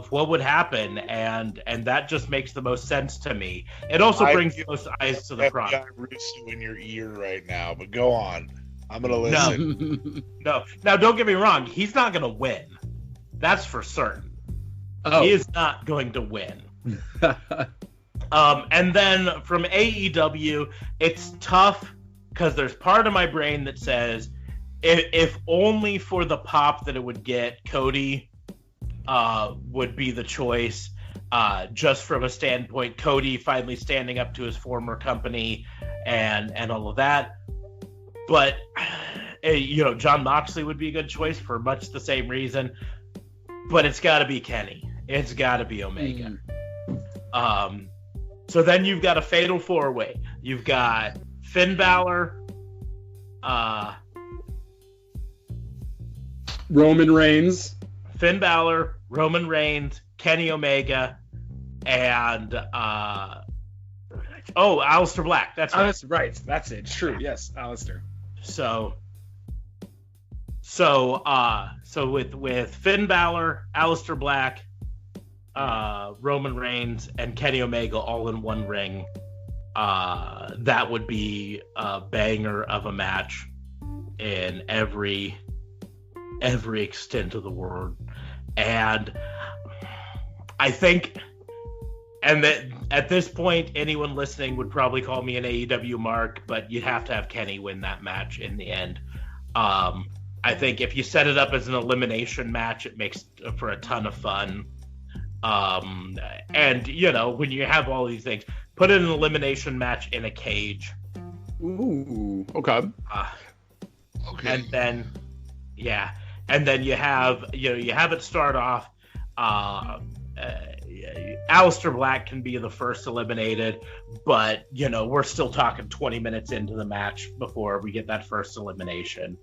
what would happen, and that just makes the most sense to me. It also brings those eyes to the front. I've got Russo in your ear right now, but go on. I'm gonna listen. No. Now, don't get me wrong. He's not gonna win. That's for certain. Oh. He is not going to win. And then from AEW, it's tough because there's part of my brain that says if only for the pop that it would get, Cody would be the choice, just from a standpoint, Cody finally standing up to his former company and all of that. But, John Moxley would be a good choice for much the same reason. But it's got to be Kenny. It's got to be Omega. So then you've got a fatal four-way. You've got Finn Balor, Roman Reigns, Kenny Omega, and Aleister Black. That's right. That's right. That's it. True. Yes, Aleister. So with Finn Balor, Aleister Black, Roman Reigns, and Kenny Omega all in one ring, that would be a banger of a match in every extent of the word. And I think, and that at this point, anyone listening would probably call me an AEW mark, but you'd have to have Kenny win that match in the end. I think if you set it up as an elimination match, it makes for a ton of fun. And when you have all these things, put in an elimination match in a cage. Ooh, okay. Okay. And then you have it start off. Aleister Black can be the first eliminated, but we're still talking 20 minutes into the match before we get that first elimination.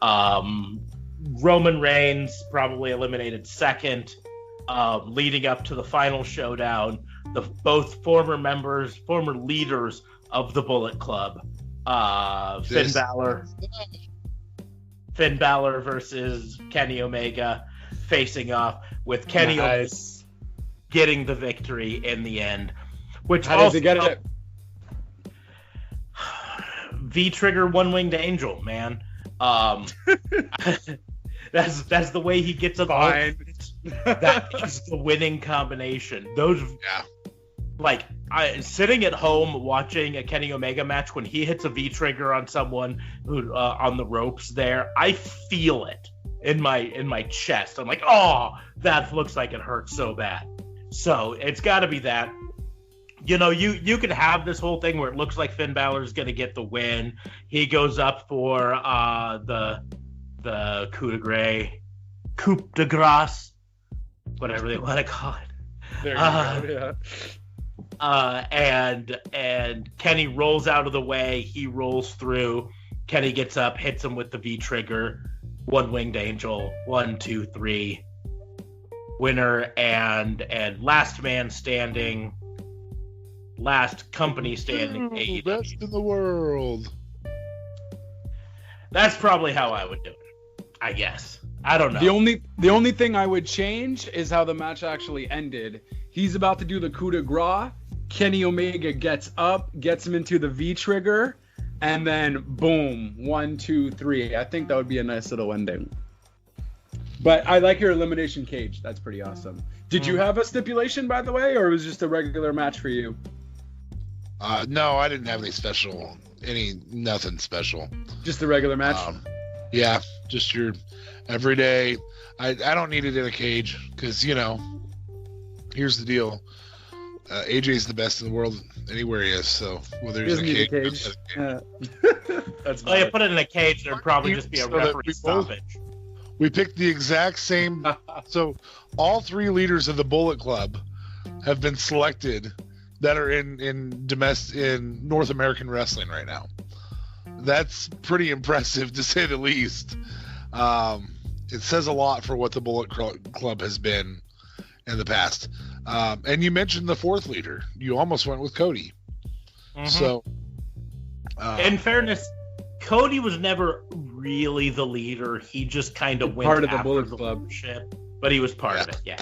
Roman Reigns probably eliminated second, leading up to the final showdown. Both former leaders of the Bullet Club, Finn Balor versus Kenny Omega facing off, with Kenny Omega getting the victory in the end. Which How does he get it? V-trigger one-winged angel, man. That's the way he gets it. Fine. That is the winning combination. Sitting at home watching a Kenny Omega match, when he hits a V-trigger on someone who on the ropes there, I feel it in my chest. I'm like, oh, that looks like it hurts so bad. So it's got to be that. You know, you could have this whole thing where it looks like Finn Balor's going to get the win. He goes up for the coup de grace, whatever they want to call it. There you go, yeah. And Kenny rolls out of the way. He rolls through. Kenny gets up, hits him with the V-trigger. One-winged angel. 1, 2, 3. Winner and last man standing. Last company standing. AEW. Best in the world. That's probably how I would do it, I guess. I don't know. The only thing I would change is how the match actually ended. He's about to do the coup de grace. Kenny Omega gets up, gets him into the V-trigger, and then boom, 1, 2, 3. I think that would be a nice little ending. But I like your elimination cage. That's pretty awesome. Did you have a stipulation, by the way, or it was just a regular match for you? No, I didn't have nothing special. Just a regular match? Yeah, just your everyday. I don't need it in a cage because, you know, here's the deal. AJ's the best in the world anywhere he is, so whether he's in a cage. That's well, you put it in a cage, there'd probably just be a referee stoppage. We picked the exact same. So all 3 leaders of the Bullet Club have been selected that are in North American wrestling right now. That's pretty impressive, to say the least. It says a lot for what the Bullet Club has been in the past. And you mentioned the 4th leader. You almost went with Cody. Mm-hmm. So, in fairness, Cody was never really the leader. He just kind of went part of after the Bullet the Club leadership, but he was part of it. Yeah.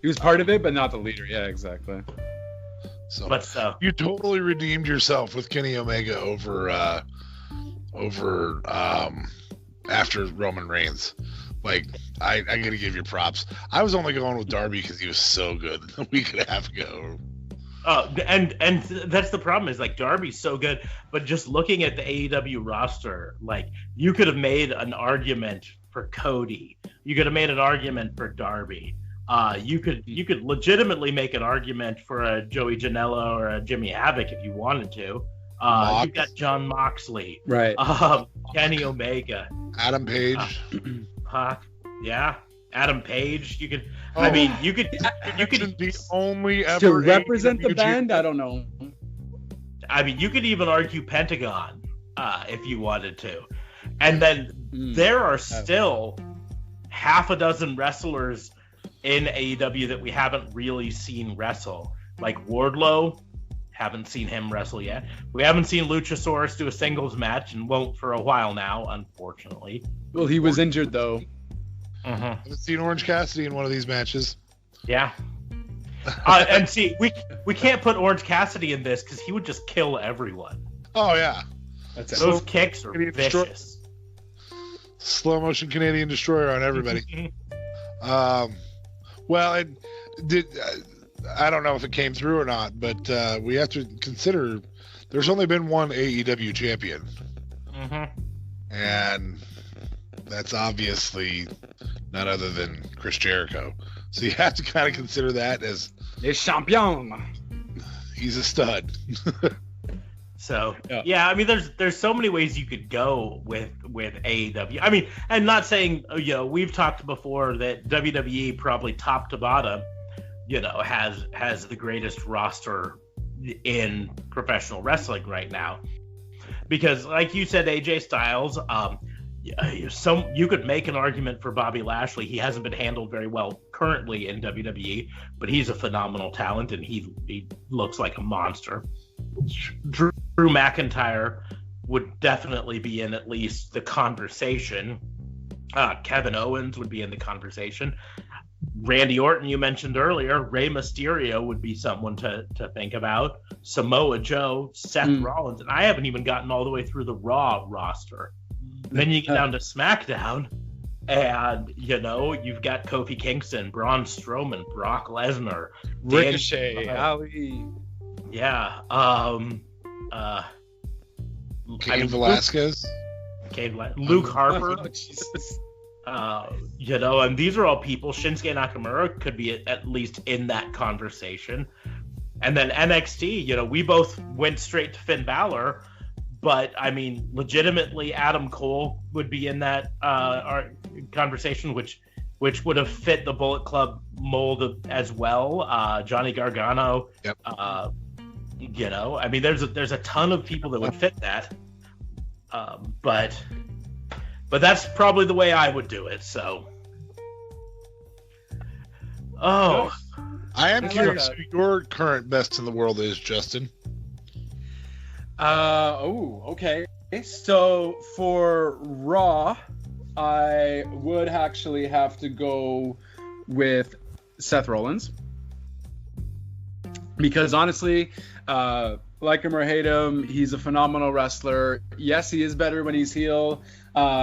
He was part of it, but not the leader. Yeah, exactly. So you totally redeemed yourself with Kenny Omega over after Roman Reigns. Like, I gotta give you props. I was only going with Darby because he was so good a week and a half ago. And that's the problem, is like Darby's so good, but just looking at the AEW roster, like you could have made an argument for Cody. You could have made an argument for Darby. You could legitimately make an argument for a Joey Janela or a Jimmy Havoc if you wanted to. You've got John Moxley, right? Kenny Omega, Adam Page. Yeah, Adam Page. You could. I mean, you could the only ever to represent the band. I don't know. I mean, you could even argue Pentagon if you wanted to, and then there are still half a dozen wrestlers in AEW that we haven't really seen wrestle. Like Wardlow, haven't seen him wrestle yet. We haven't seen Luchasaurus do a singles match and won't for a while now, unfortunately. Well, he was injured though. Haven't seen Orange Cassidy in one of these matches. Yeah. And see, we can't put Orange Cassidy in this because he would just kill everyone. Oh yeah, those kicks are vicious. Slow motion Canadian Destroyer on everybody. Well, I don't know if it came through or not, but we have to consider there's only been one AEW champion, and that's obviously none other than Chris Jericho. So you have to kind of consider that as Le champion. He's a stud. So yeah, I mean, there's so many ways you could go with AEW. I mean, and not saying, you know, we've talked before that WWE probably top to bottom, you know, has the greatest roster in professional wrestling right now, because like you said, AJ Styles, you could make an argument for Bobby Lashley. He hasn't been handled very well currently in WWE, but he's a phenomenal talent, and he looks like a monster. Drew McIntyre would definitely be in at least the conversation. Kevin Owens would be in the conversation. Randy Orton, you mentioned earlier. Rey Mysterio would be someone to think about. Samoa Joe, Seth Rollins, and I haven't even gotten all the way through the Raw roster. Then you get down to SmackDown, and you've got Kofi Kingston, Braun Strowman, Brock Lesnar, Ricochet, Ali. Yeah. Cain Velasquez. Luke Harper. Oh, Jesus. And these are all people. Shinsuke Nakamura could be at least in that conversation. And then NXT, we both went straight to Finn Balor, but I mean, legitimately, Adam Cole would be in that our conversation, which would have fit the Bullet Club mold as well. Johnny Gargano. Yep. I mean, there's a ton of people that would fit that. But that's probably the way I would do it. So, I am curious who your current best in the world is, Justin. Okay. So for Raw, I would actually have to go with Seth Rollins, because honestly, like him or hate him, he's a phenomenal wrestler. Yes, he is better when he's heel.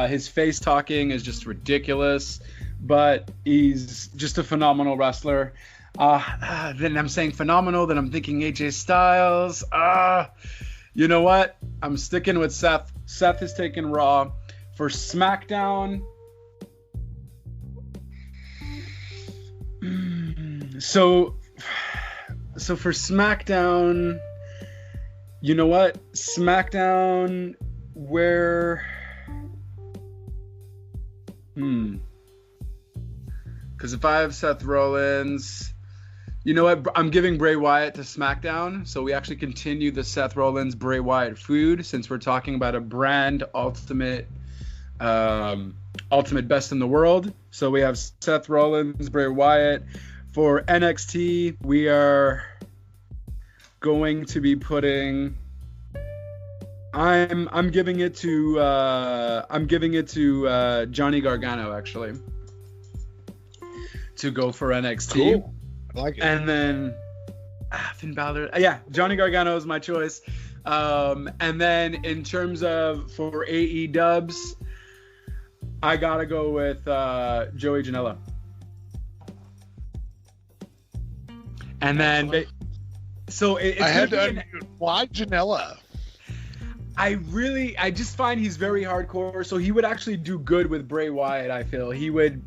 His face talking is just ridiculous, but he's just a phenomenal wrestler. Then I'm saying phenomenal, then I'm thinking AJ Styles. You know what? I'm sticking with Seth. Seth is taking Raw. For SmackDown, so for SmackDown, you know what? SmackDown, where... Because if I have Seth Rollins... You know what? I'm giving Bray Wyatt to SmackDown, so we actually continue the Seth Rollins Bray Wyatt feud, since we're talking about a brand ultimate best in the world. So we have Seth Rollins, Bray Wyatt. For NXT, we are going to be putting. I'm giving it to Johnny Gargano, actually, to go for NXT. Cool. I like it. And then Finn Balor. Yeah, Johnny Gargano is my choice. And then in terms of for AE dubs, I gotta go with Joey Janela. And then, I had to. Why Janela? I just find he's very hardcore. So he would actually do good with Bray Wyatt. I feel he would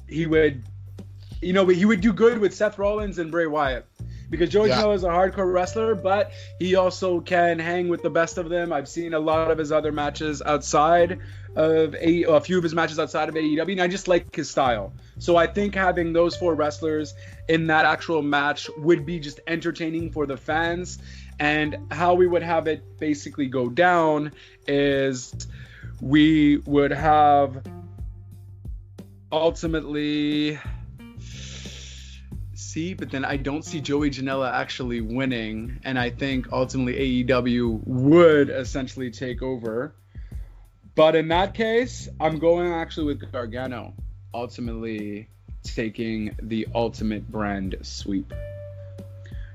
do good with Seth Rollins and Bray Wyatt, because Joey Janela is a hardcore wrestler, but he also can hang with the best of them. I've seen a lot of his other matches outside of a few of his matches outside of AEW, and I just like his style. So I think having those four wrestlers in that actual match would be just entertaining for the fans. And how we would have it basically go down is we would have ultimately... but then I don't see Joey Janela actually winning, and I think ultimately AEW would essentially take over. But in that case, I'm going actually with Gargano, ultimately taking the ultimate brand sweep.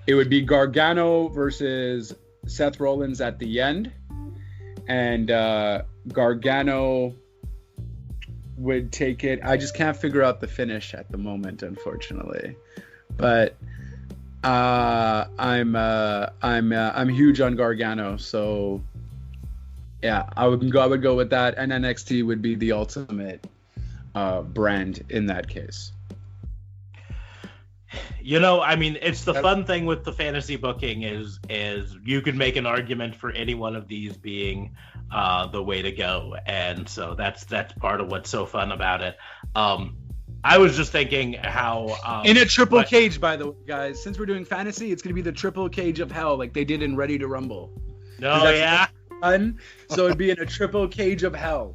It would be Gargano versus Seth Rollins at the end, and Gargano would take it. I just can't figure out the finish at the moment, unfortunately. But I'm huge on Gargano, so yeah, I would go with that, and NXT would be the ultimate brand in that case. I mean, it's the fun thing with the fantasy booking is you could make an argument for any one of these being the way to go, and so that's part of what's so fun about it. I was just thinking how... in a triple cage, by the way, guys. Since we're doing fantasy, it's going to be the triple cage of hell like they did in Ready to Rumble. Oh, yeah? Fun. So it'd be in a triple cage of hell.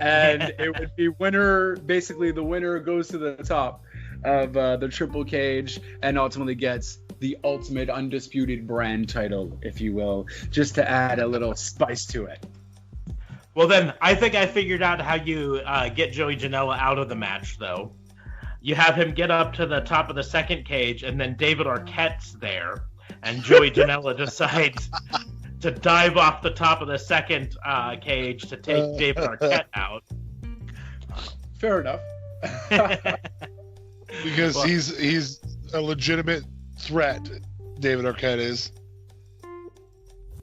and it would be winner. Basically, the winner goes to the top of the triple cage and ultimately gets the ultimate undisputed brand title, if you will, just to add a little spice to it. Well, then, I think I figured out how you get Joey Janela out of the match, though. You have him get up to the top of the second cage, and then David Arquette's there, and Joey Janela decides to dive off the top of the second cage to take David Arquette out. Fair enough. Because he's a legitimate threat, David Arquette is.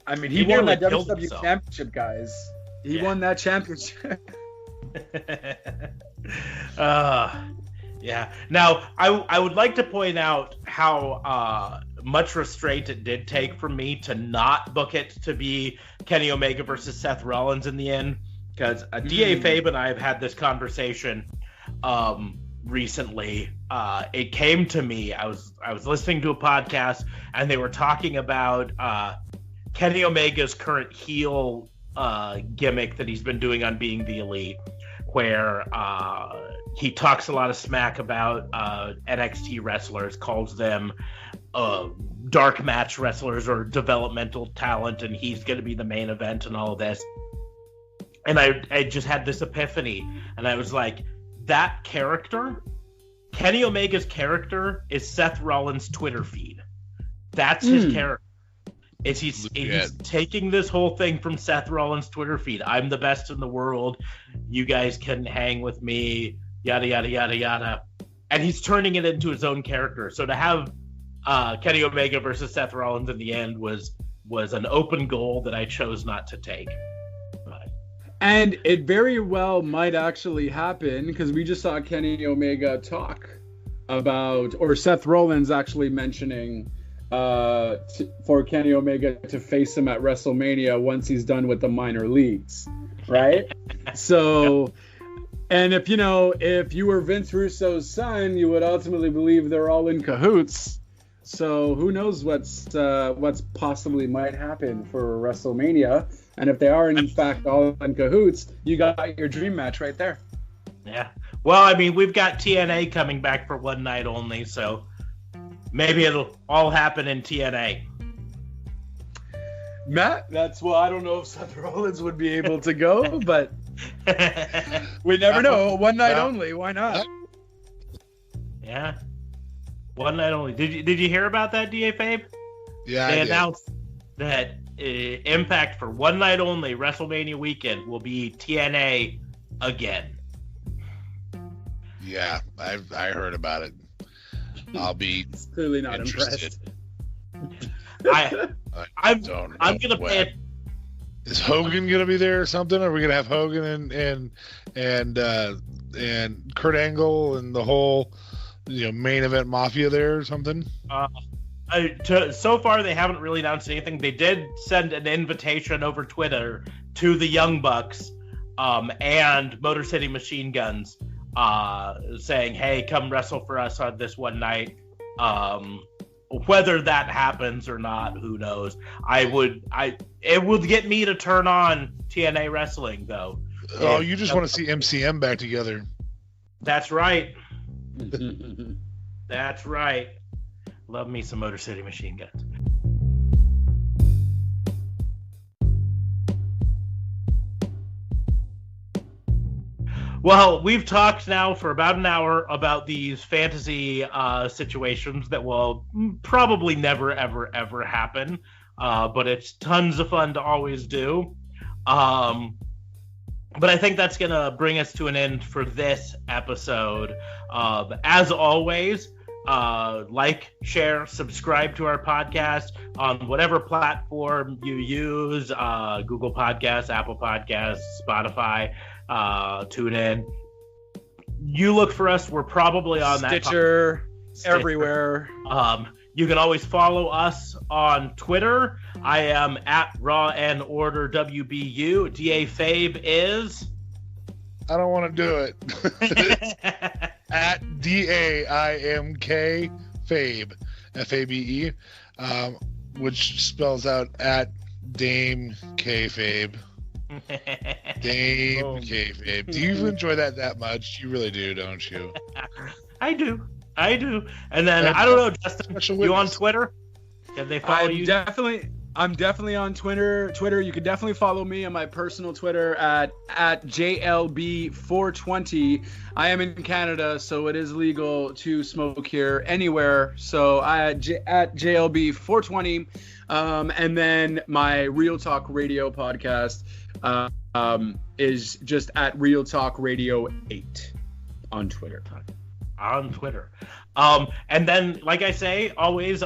I mean, he won that WWE Championship, guys. He won that championship. Yeah. Now, I would like to point out how much restraint it did take for me to not book it to be Kenny Omega versus Seth Rollins in the end, because DA Fabe and I have had this conversation recently. It came to me. I was listening to a podcast, and they were talking about Kenny Omega's current heel gimmick that he's been doing on Being the Elite, where he talks a lot of smack about NXT wrestlers, calls them dark match wrestlers or developmental talent, and he's going to be the main event and all of this. And I just had this epiphany, and I was like, that character, Kenny Omega's character, is Seth Rollins' Twitter feed. That's his character. He's taking this whole thing from Seth Rollins' Twitter feed. I'm the best in the world. You guys can hang with me. Yada, yada, yada, yada. And he's turning it into his own character. So to have Kenny Omega versus Seth Rollins in the end was an open goal that I chose not to take. And it very well might actually happen, because we just saw Kenny Omega talk about, or Seth Rollins actually mentioning for Kenny Omega to face him at WrestleMania once he's done with the minor leagues, right? So, and if you were Vince Russo's son, you would ultimately believe they're all in cahoots. So who knows what's possibly might happen for WrestleMania? And if they are in fact all in cahoots, you got your dream match right there. Yeah. Well, I mean, we've got TNA coming back for one night only, so maybe it'll all happen in TNA. Matt, that's why I don't know if Seth Rollins would be able to go, but we never know. One night only. Why not? Yeah. One night only. Did you hear about that, DA Fabe? Yeah, they announced that Impact for one night only WrestleMania weekend will be TNA again. Yeah, I heard about it. I'll be clearly not interested. I'm gonna pay it. Is Hogan gonna be there or something? Are we gonna have Hogan and Kurt Angle and the whole main event mafia there or something? So far they haven't really announced anything. They did send an invitation over Twitter to the Young Bucks and Motor City Machine Guns, saying, "Hey, come wrestle for us on this one night." Whether that happens or not, who knows? It would get me to turn on TNA wrestling, though. Oh, you just want to see MCM back together? That's right. That's right. Love me some Motor City Machine Guns. Well, we've talked now for about an hour about these fantasy situations that will probably never, ever, ever happen. But it's tons of fun to always do. But I think that's going to bring us to an end for this episode. As always, like, share, subscribe to our podcast on whatever platform you use, Google Podcasts, Apple Podcasts, Spotify, tune in. You look for us. We're probably on Stitcher, everywhere. You can always follow us on Twitter. I am at Raw and Order WBU. DA Fabe is... I don't want to do it. At DAIMK Fabe, Fabe, which spells out at Dame K Fabe. Game kayfabe. Do you enjoy that much? You really do, don't you? I do. And then I don't know, Justin. You on Twitter? Can they follow you? I'm definitely on Twitter. You can definitely follow me on my personal Twitter at JLB420. I am in Canada, so it is legal to smoke here anywhere. So at JLB420. And then my Real Talk Radio podcast is just at Real Talk Radio 8 on Twitter. And then, like I say, always,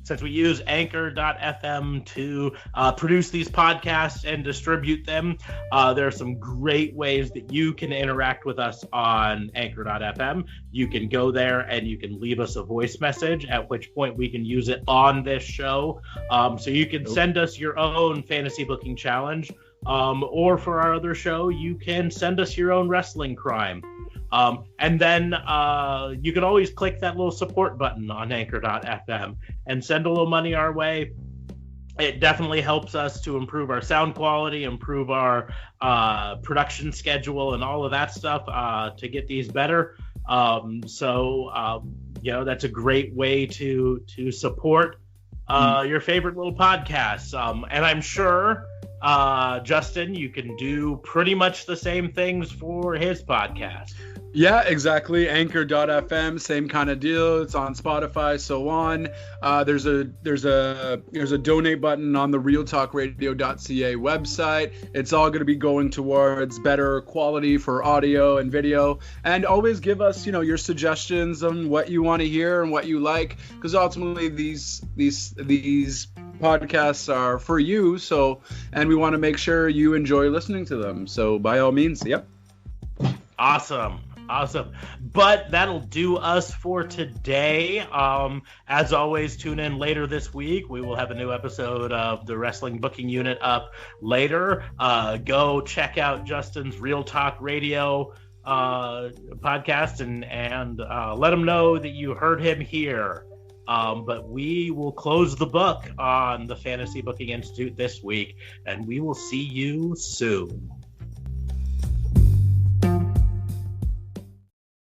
since we use anchor.fm to produce these podcasts and distribute them, there are some great ways that you can interact with us on anchor.fm. You can go there and you can leave us a voice message, at which point we can use it on this show. So you can send us your own fantasy booking challenge, or for our other show, you can send us your own wrestling crime. And then you can always click that little support button on anchor.fm and send a little money our way. It definitely helps us to improve our sound quality, improve our production schedule, and all of that stuff to get these better. So that's a great way to support your favorite little podcasts. And I'm sure, Justin, you can do pretty much the same things for his podcast. Yeah, exactly. Anchor.fm, same kind of deal. It's on Spotify, so on. There's a donate button on the realtalkradio.ca website. It's all going to be going towards better quality for audio and video. And always give us, your suggestions on what you want to hear and what you like, because ultimately these podcasts are for you. So, and we want to make sure you enjoy listening to them. So, by all means, yep. Awesome. But that'll do us for today. As always, tune in later this week. We will have a new episode of the Wrestling Booking Unit up later. Go check out Justin's Real Talk Radio podcast and let him know that you heard him here. But we will close the book on the Fantasy Booking Institute this week, and we will see you soon.